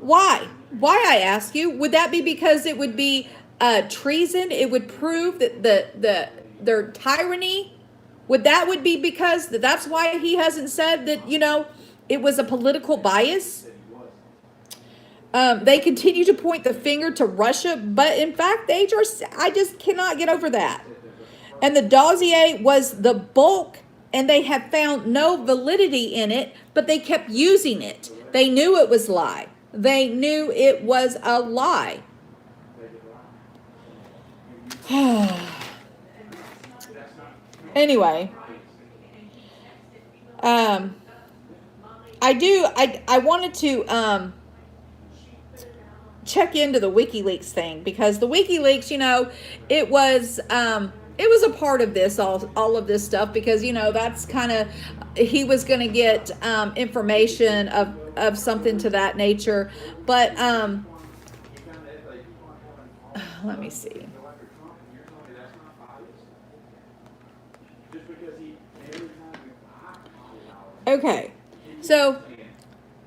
Why? Why, I ask you? Would that be because it would be treason? It would prove that their tyranny? Would be because that's why he hasn't said that, you know, it was a political bias? They continue to point the finger to Russia, but in fact, the HRC, I just cannot get over that. And the dossier was the bulk, and they have found no validity in it, but they kept using it. They knew it was a lie. They knew it was a lie. Anyway, I wanted to check into the WikiLeaks thing, because the WikiLeaks, you know, it was a part of this, all of this stuff, because, you know, that's kind of, he was going to get information of something to that nature. But let me see. Okay, so,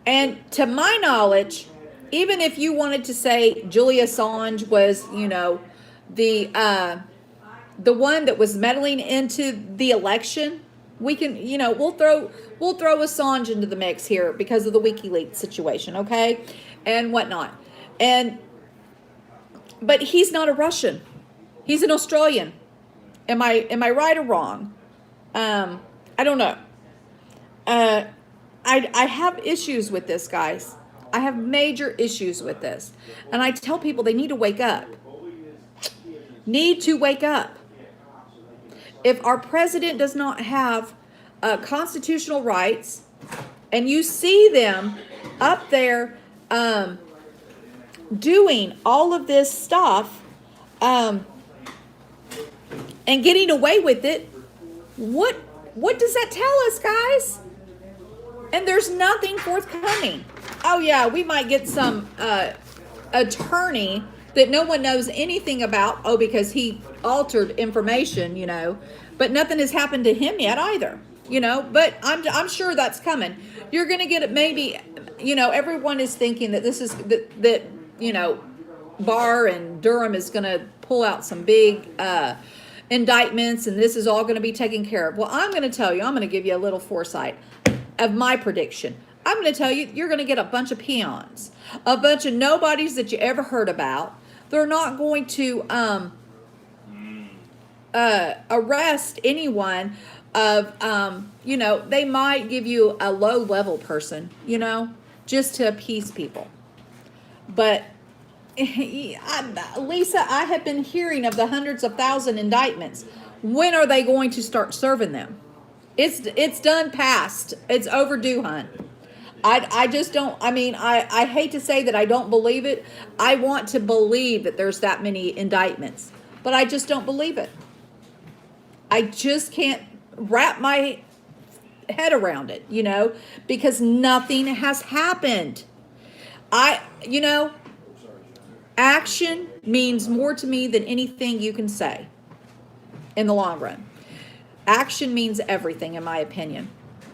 and to my knowledge, even if you wanted to say Julia Assange was, you know, the one that was meddling into the election, we can, you know, we'll throw Assange into the mix here because of the WikiLeaks situation, okay, and whatnot. But he's not a Russian; he's an Australian. Am I right or wrong? I don't know. I have issues with this, guys. I have major issues with this, and I tell people they need to wake up. Need to wake up. If our president does not have constitutional rights, and you see them up there doing all of this stuff and getting away with it, what does that tell us, guys? And there's nothing forthcoming. Oh yeah, we might get some attorney that no one knows anything about. Oh, because he altered information, you know. But nothing has happened to him yet either, you know. But I'm sure that's coming. You're gonna get it. Maybe, you know, everyone is thinking that this is that you know, Barr and Durham is gonna pull out some big indictments, and this is all gonna be taken care of. Well, I'm gonna tell you. I'm gonna give you a little foresight of my prediction. I'm going to tell you, you're going to get a bunch of peons, a bunch of nobodies that you ever heard about. They're not going to arrest anyone of, you know, they might give you a low-level person, you know, just to appease people. But, Lisa, I have been hearing of the hundreds of thousand indictments. When are they going to start serving them? It's done past. It's overdue, hon. I just don't, I mean, I hate to say that I don't believe it. I want to believe that there's that many indictments. but I just don't believe it. I just can't wrap my head around it, because nothing has happened. Action means more to me than anything you can say in the long run. Action means everything, in my opinion.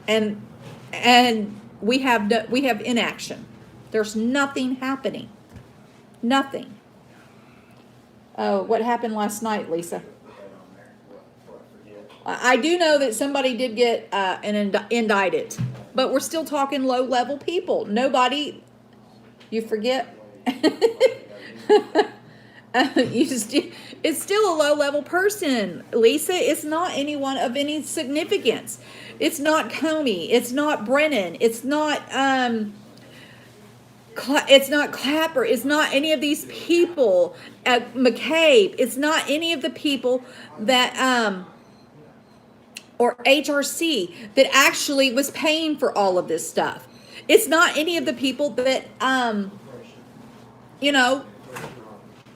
And we have inaction. There's nothing happening. Nothing. Oh, what happened last night, Lisa? I do know that somebody did get indicted, but we're still talking low-level people. Nobody, you forget. It's still a low-level person, Lisa. It's not anyone of any significance. It's not Comey. It's not Brennan. It's not Clapper. It's not any of these people. McCabe. It's not any of the people that or HRC that actually was paying for all of this stuff. It's not any of the people that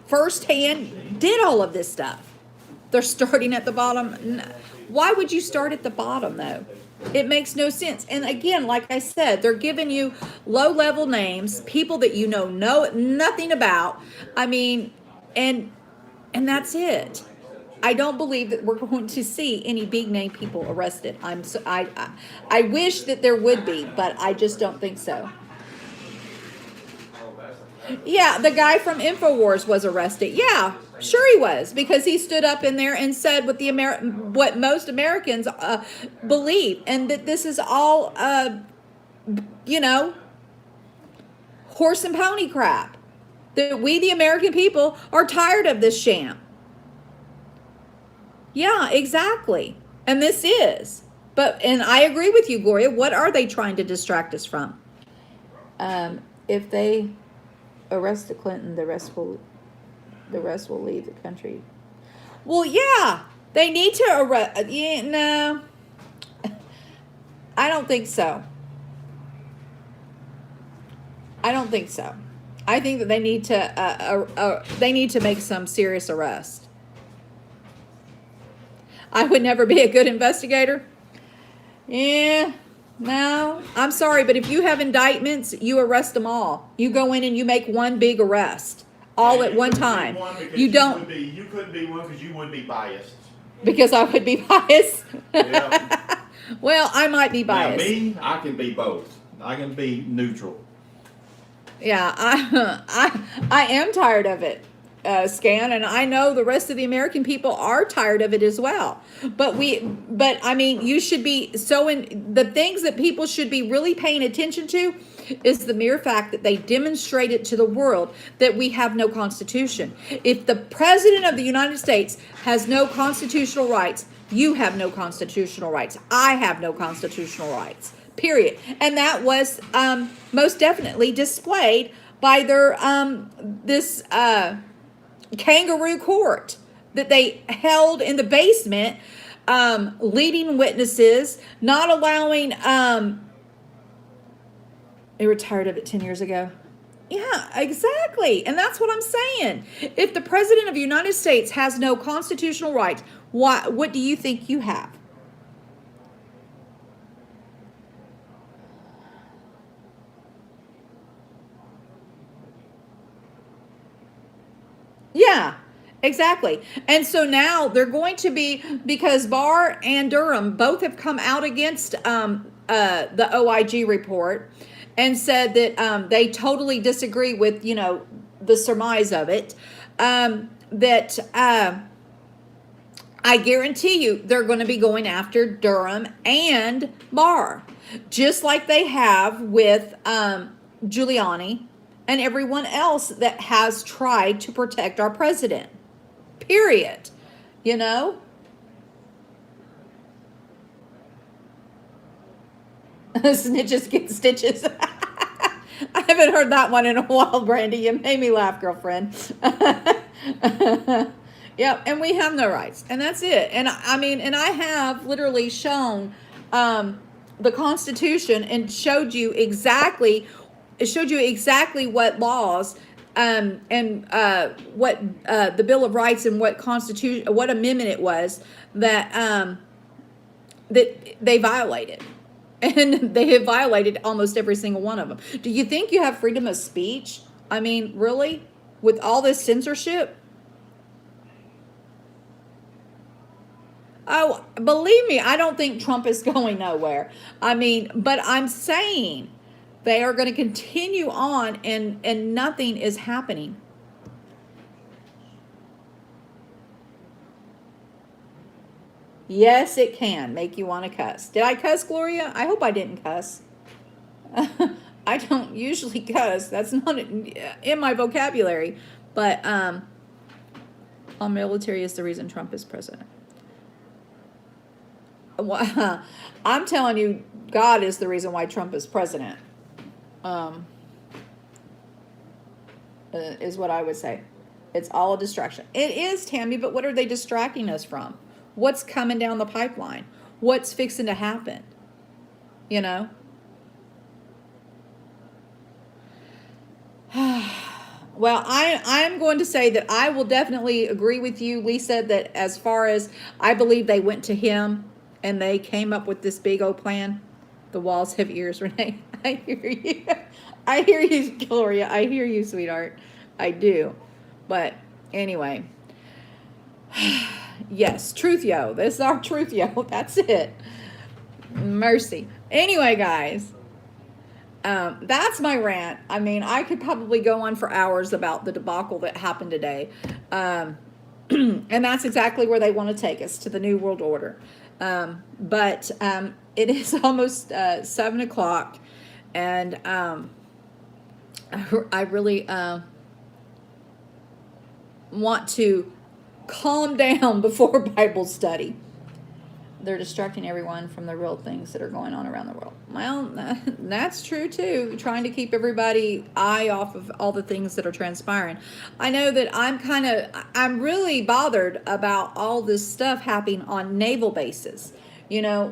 firsthand did all of this stuff. They're starting at the bottom. Why would you start at the bottom, though? It makes no sense. And again, like I said, they're giving you low-level names, people that you know nothing about. I mean, and that's it. I don't believe that we're going to see any big-name people arrested. I wish that there would be, but I just don't think so. Yeah, the guy from InfoWars was arrested. Yeah, sure he was, because he stood up in there and said what most Americans believe, and that this is all, horse and pony crap. That we, the American people, are tired of this sham. Yeah, exactly. And this is. And I agree with you, Gloria. What are they trying to distract us from? If they arrest the Clinton, the rest will leave the country. Well, yeah, they need to arrest. No, I don't think so. I don't think so. I think that they need to make some serious arrest. I would never be a good investigator. Yeah. No, I'm sorry, but if you have indictments, you arrest them all. You go in and you make one big arrest all at one time. You don't. You couldn't be one because you would be biased. Because I would be biased. Yeah. Well, I might be biased. Now, me, I can be both. I can be neutral. Yeah, I am tired of it, Scan, and I know the rest of the American people are tired of it as well. But I mean, you should be the things that people should be really paying attention to is the mere fact that they demonstrated to the world that we have no constitution. If the President of the United States has no constitutional rights, you have no constitutional rights. I have no constitutional rights. Period. And that was most definitely displayed by their this kangaroo court that they held in the basement, leading witnesses, not allowing. They were tired of it 10 years ago. Yeah, exactly. And that's what I'm saying. If the President of the United States has no constitutional rights, what do you think you have? Yeah, exactly. And so now they're going to be, because Barr and Durham both have come out against the OIG report and said that they totally disagree with, the surmise of it, that I guarantee you they're going to be going after Durham and Barr, just like they have with Giuliani and everyone else that has tried to protect our president. Period. Snitches get stitches. I haven't heard that one in a while, Brandy. You made me laugh, girlfriend. Yep, and we have no rights. And that's it. And I have literally shown the Constitution and showed you exactly what laws what the Bill of Rights and what constitution, what amendment it was that that they violated. And they have violated almost every single one of them. Do you think you have freedom of speech? I mean, really? With all this censorship? Oh, believe me, I don't think Trump is going nowhere. I mean, but I'm saying they are going to continue on and nothing is happening. Yes, it can make you want to cuss. Did I cuss, Gloria? I hope I didn't cuss. I don't usually cuss. That's not in my vocabulary. But our military is the reason Trump is president. I'm telling you, God is the reason why Trump is president. Is what I would say. It's all a distraction. It is, Tammy, but what are they distracting us from? What's coming down the pipeline? What's fixing to happen? You know? Well, I'm going to say that I will definitely agree with you, Lisa, that as far as I believe they went to him and they came up with this big old plan. The walls have ears, Renee. I hear you. I hear you, Gloria. I hear you, sweetheart. I do. But anyway. Yes, truth yo. This is our truth yo. That's it. Mercy. Anyway, guys. That's my rant. I mean, I could probably go on for hours about the debacle that happened today. And that's exactly where they want to take us, to the New World Order. But it is almost 7 o'clock. And I really want to calm down before Bible study. They're distracting everyone from the real things that are going on around the world. Well, that's true too. Trying to keep everybody eye off of all the things that are transpiring. I know that I'm really bothered about all this stuff happening on naval bases. You know,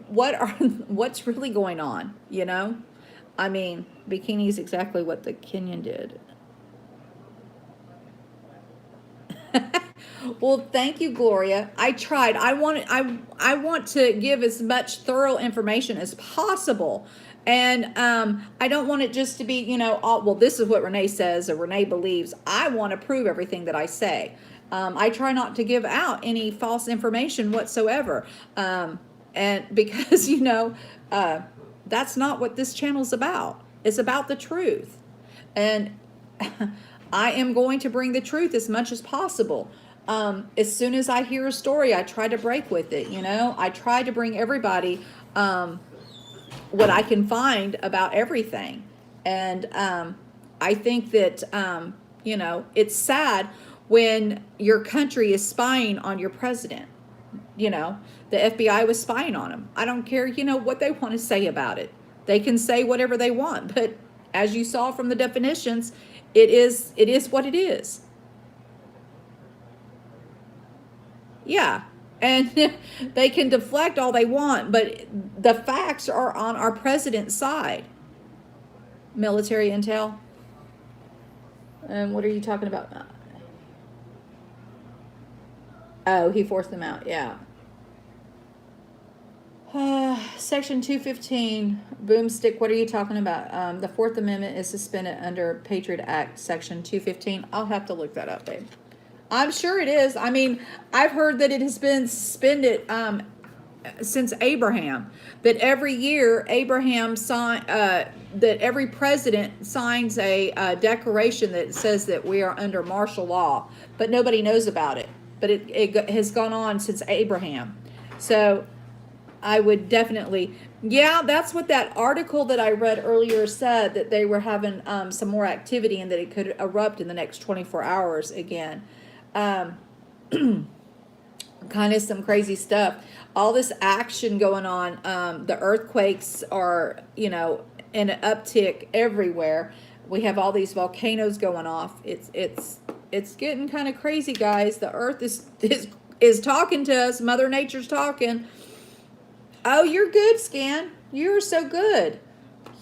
what's really going on, you know? I mean, bikini is exactly what the Kenyan did. Well, thank you, Gloria. I tried. I want to give as much thorough information as possible. And I don't want it just to be, you know, well, this is what Renee says or Renee believes. I want to prove everything that I say. I try not to give out any false information whatsoever. And because, you know, that's not what this channel is about. It's about the truth. And I am going to bring the truth as much as possible. As soon as I hear a story, I try to break with it, you know. I try to bring everybody what I can find about everything. And I think that, you know, it's sad when your country is spying on your president. You know, the FBI was spying on him. I don't care, you know, what they want to say about it. They can say whatever they want. But as you saw from the definitions, it is what it is. Yeah, and they can deflect all they want, but the facts are on our president's side. Military intel. And what are you talking about? Oh, he forced them out, yeah. Section 215, boomstick, what are you talking about? The Fourth Amendment is suspended under Patriot Act, Section 215. I'll have to look that up, babe. I'm sure it is. I mean, I've heard that it has been suspended since Abraham. That every year Abraham signed, that every president signs a declaration that says that we are under martial law, but nobody knows about it. But it has gone on since Abraham. So I would definitely, yeah, that's what that article that I read earlier said, that they were having some more activity and that it could erupt in the next 24 hours again. Kind of some crazy stuff. All this action going on. The earthquakes are, you know, in an uptick everywhere. We have all these volcanoes going off. It's getting kind of crazy, guys. The earth is talking to us. Mother Nature's talking. Oh, you're good, Scan. You're so good.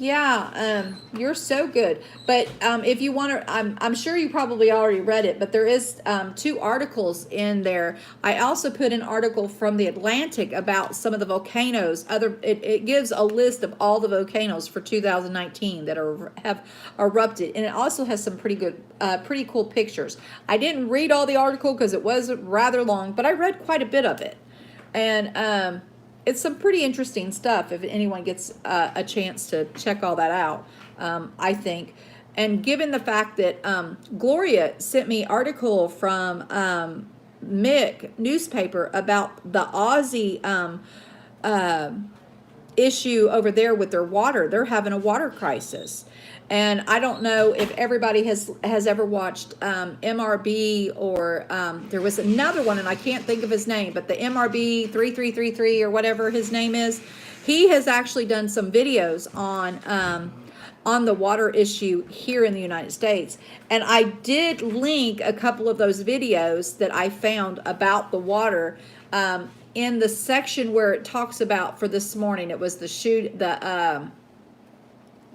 Yeah, you're so good. But if you want to, I'm sure you probably already read it, but there is 2 articles in there. I also put an article from the Atlantic about some of the volcanoes. It gives a list of all the volcanoes for 2019 that have erupted, and it also has some pretty cool pictures. I didn't read all the article because it was rather long, but I read quite a bit of it, and it's some pretty interesting stuff if anyone gets a chance to check all that out, I think. And given the fact that Gloria sent me article from Mick newspaper about the Aussie issue over there with their water. They're having a water crisis. And I don't know if everybody has ever watched MRB or there was another one, and I can't think of his name, but the MRB 3333 or whatever his name is. He has actually done some videos on the water issue here in the United States. And I did link a couple of those videos that I found about the water in the section where it talks about for this morning. It was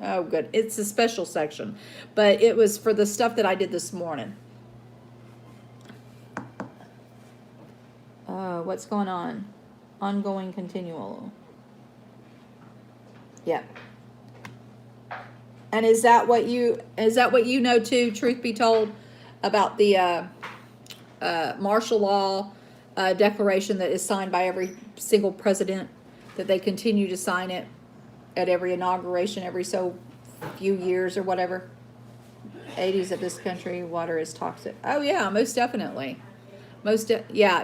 oh, good. It's a special section, but it was for the stuff that I did this morning. What's going on? Ongoing continual. Yeah. And is that what you know too, truth be told, about the martial law declaration that is signed by every single president, that they continue to sign it at every inauguration every so few years or whatever? 80s of this country, water is toxic. Oh yeah, most definitely. Yeah,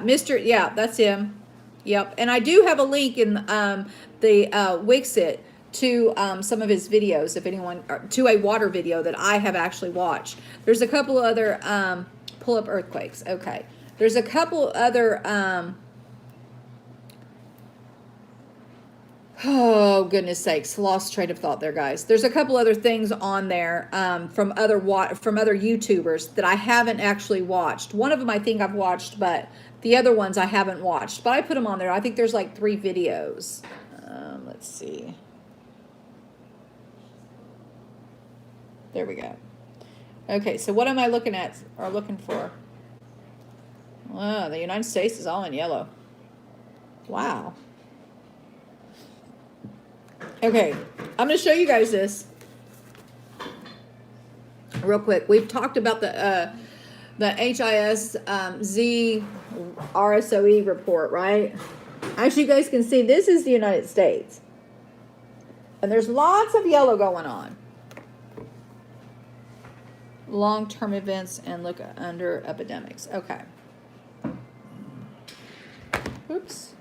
that's him. Yep. And I do have a link in the Wixit to some of his videos, if anyone, to a water video that I have actually watched. There's a couple other pull up earthquakes. Okay. There's a couple other oh, goodness sakes. Lost train of thought there, guys. There's a couple other things on there from other YouTubers that I haven't actually watched. One of them I think I've watched, but the other ones I haven't watched. But I put them on there. I think there's like 3 videos. Let's see. There we go. Okay, so what am I looking at or looking for? Oh, the United States is all in yellow. Wow. Okay, I'm going to show you guys this real quick. We've talked about the HIS Z RSOE report, right? As you guys can see, this is the United States. And there's lots of yellow going on. Long-term events and look under epidemics. Okay. Oops.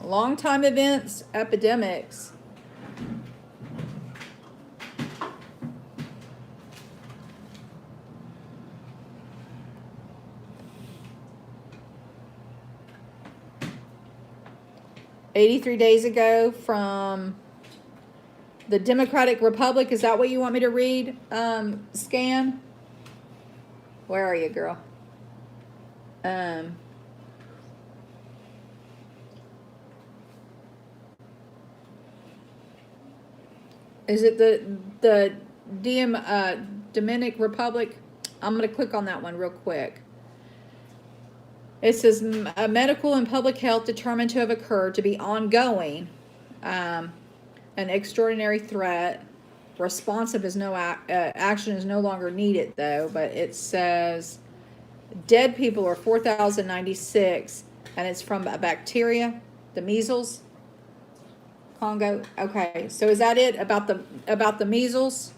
Long-time events, epidemics. $83 days ago from the Democratic Republic. Is that what you want me to read, Scan? Where are you, girl? Is it the Dominican Republic? I'm going to click on that one real quick. It says medical and public health determined to have occurred to be ongoing, an extraordinary threat. Responsive is no action is no longer needed though, but it says dead people are 4,096, and it's from a bacteria, the measles. Congo. Okay, so is that it about the measles?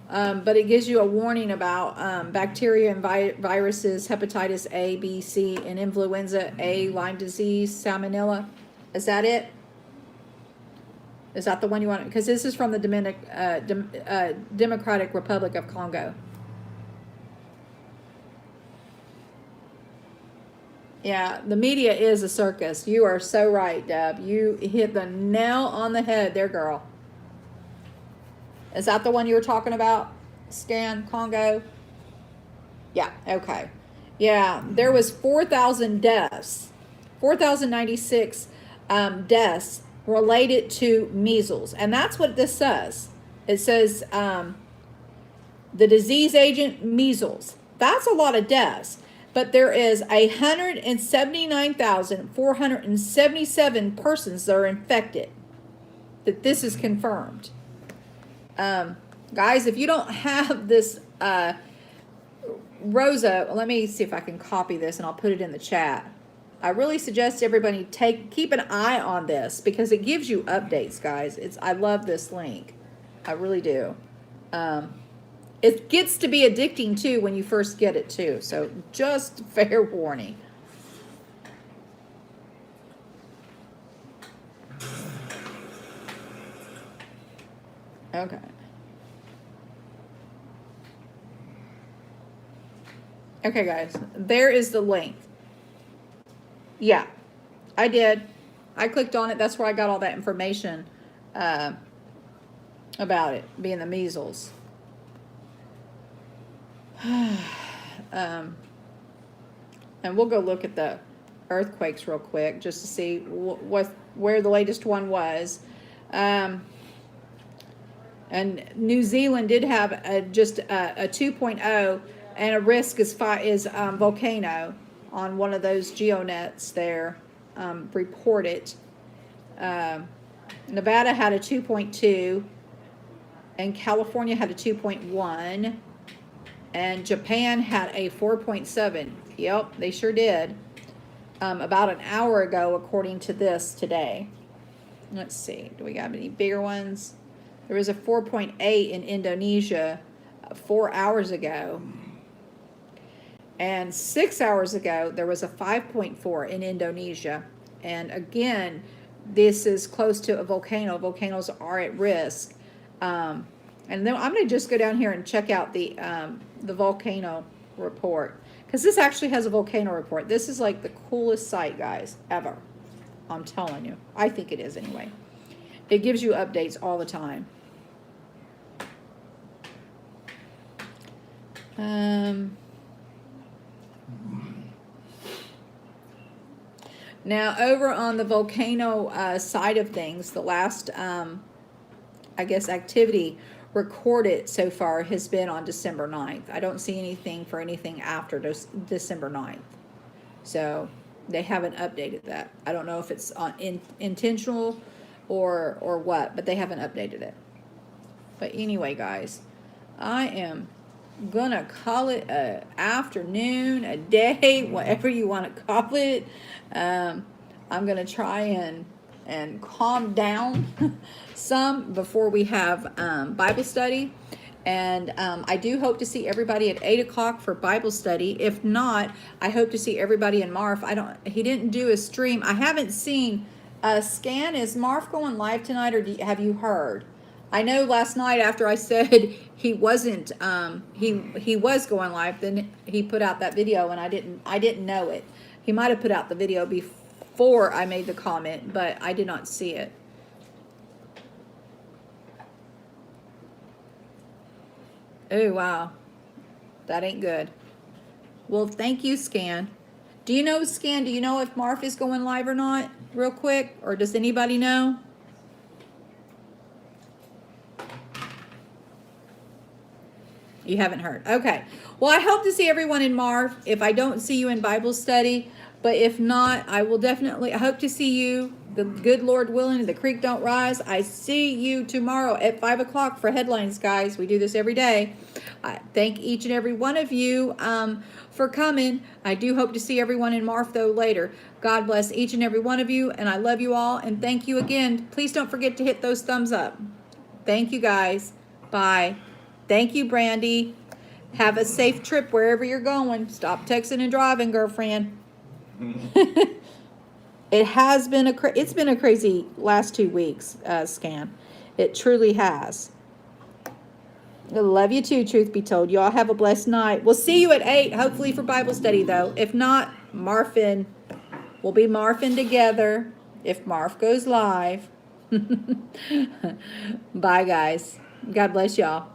But it gives you a warning about bacteria and viruses, hepatitis A, B, C, and influenza A, Lyme disease, salmonella. Is that it? Is that the one you want? Because this is from the Democratic Republic of Congo. Yeah, the media is a circus. You are so right, Deb. You hit the nail on the head there, girl. Is that the one you were talking about? Scan, Congo? Yeah, okay. Yeah, there was 4,000 deaths 4,096 deaths related to measles. And that's what this says. It says the disease agent measles. That's a lot of deaths. But there is 179,477 persons that are infected. That this is confirmed. Guys, if you don't have this, Rosa, let me see if I can copy this and I'll put it in the chat. I really suggest everybody keep an eye on this because it gives you updates, guys. I love this link. I really do. It gets to be addicting too when you first get it too. So just fair warning. Okay. Okay, guys. There is the link. Yeah, I did. I clicked on it. That's where I got all that information about it being the measles. And we'll go look at the earthquakes real quick just to see where the latest one was. And New Zealand did have just a 2.0, and a risk is volcano on one of those geonets there reported. Nevada had a 2.2, and California had a 2.1, and Japan had a 4.7. Yep, they sure did. About an hour ago, according to this today. Let's see, do we got any bigger ones? There was a 4.8 in Indonesia 4 hours ago. And 6 hours ago, there was a 5.4 in Indonesia. And again, this is close to a volcano. Volcanoes are at risk. And then I'm going to just go down here and check out the volcano report. Because this actually has a volcano report. This is like the coolest site, guys, ever. I'm telling you. I think it is anyway. It gives you updates all the time. Now, over on the volcano side of things, the last, I guess, activity recorded so far has been on December 9th. I don't see anything for anything after December 9th. So they haven't updated that. I don't know if it's intentional or what, but they haven't updated it. But anyway, guys, I am gonna call it a afternoon, a day, whatever you want to call it. I'm gonna try and calm down some before we have Bible study. And I do hope to see everybody at 8 o'clock for Bible study. If not, I hope to see everybody in Marf. He didn't do a stream. I haven't seen Scan. Is Marf going live tonight, or have you heard? I know last night after I said he wasn't, he was going live, then he put out that video, and I didn't know it. He might have put out the video before I made the comment, but I did not see it. Oh, wow. That ain't good. Well, thank you, Scan. Do you know, Scan, do you know if Marf is going live or not, real quick? Or does anybody know? You haven't heard. Okay. Well, I hope to see everyone in Marf if I don't see you in Bible study. But if not, I will definitely, I hope to see you, the good Lord willing, the creek don't rise. I see you tomorrow at 5 o'clock for headlines, guys. We do this every day. I thank each and every one of you for coming. I do hope to see everyone in Marf, though, later. God bless each and every one of you, and I love you all, and thank you again. Please don't forget to hit those thumbs up. Thank you, guys. Bye. Thank you, Brandy. Have a safe trip wherever you're going. Stop texting and driving, girlfriend. It has been it's been a crazy last 2 weeks, Scan. It truly has. I love you too, truth be told. You all have a blessed night. We'll see you at 8, hopefully for Bible study, though. If not, Marfin. We'll be Marfin together if Marf goes live. Bye, guys. God bless y'all.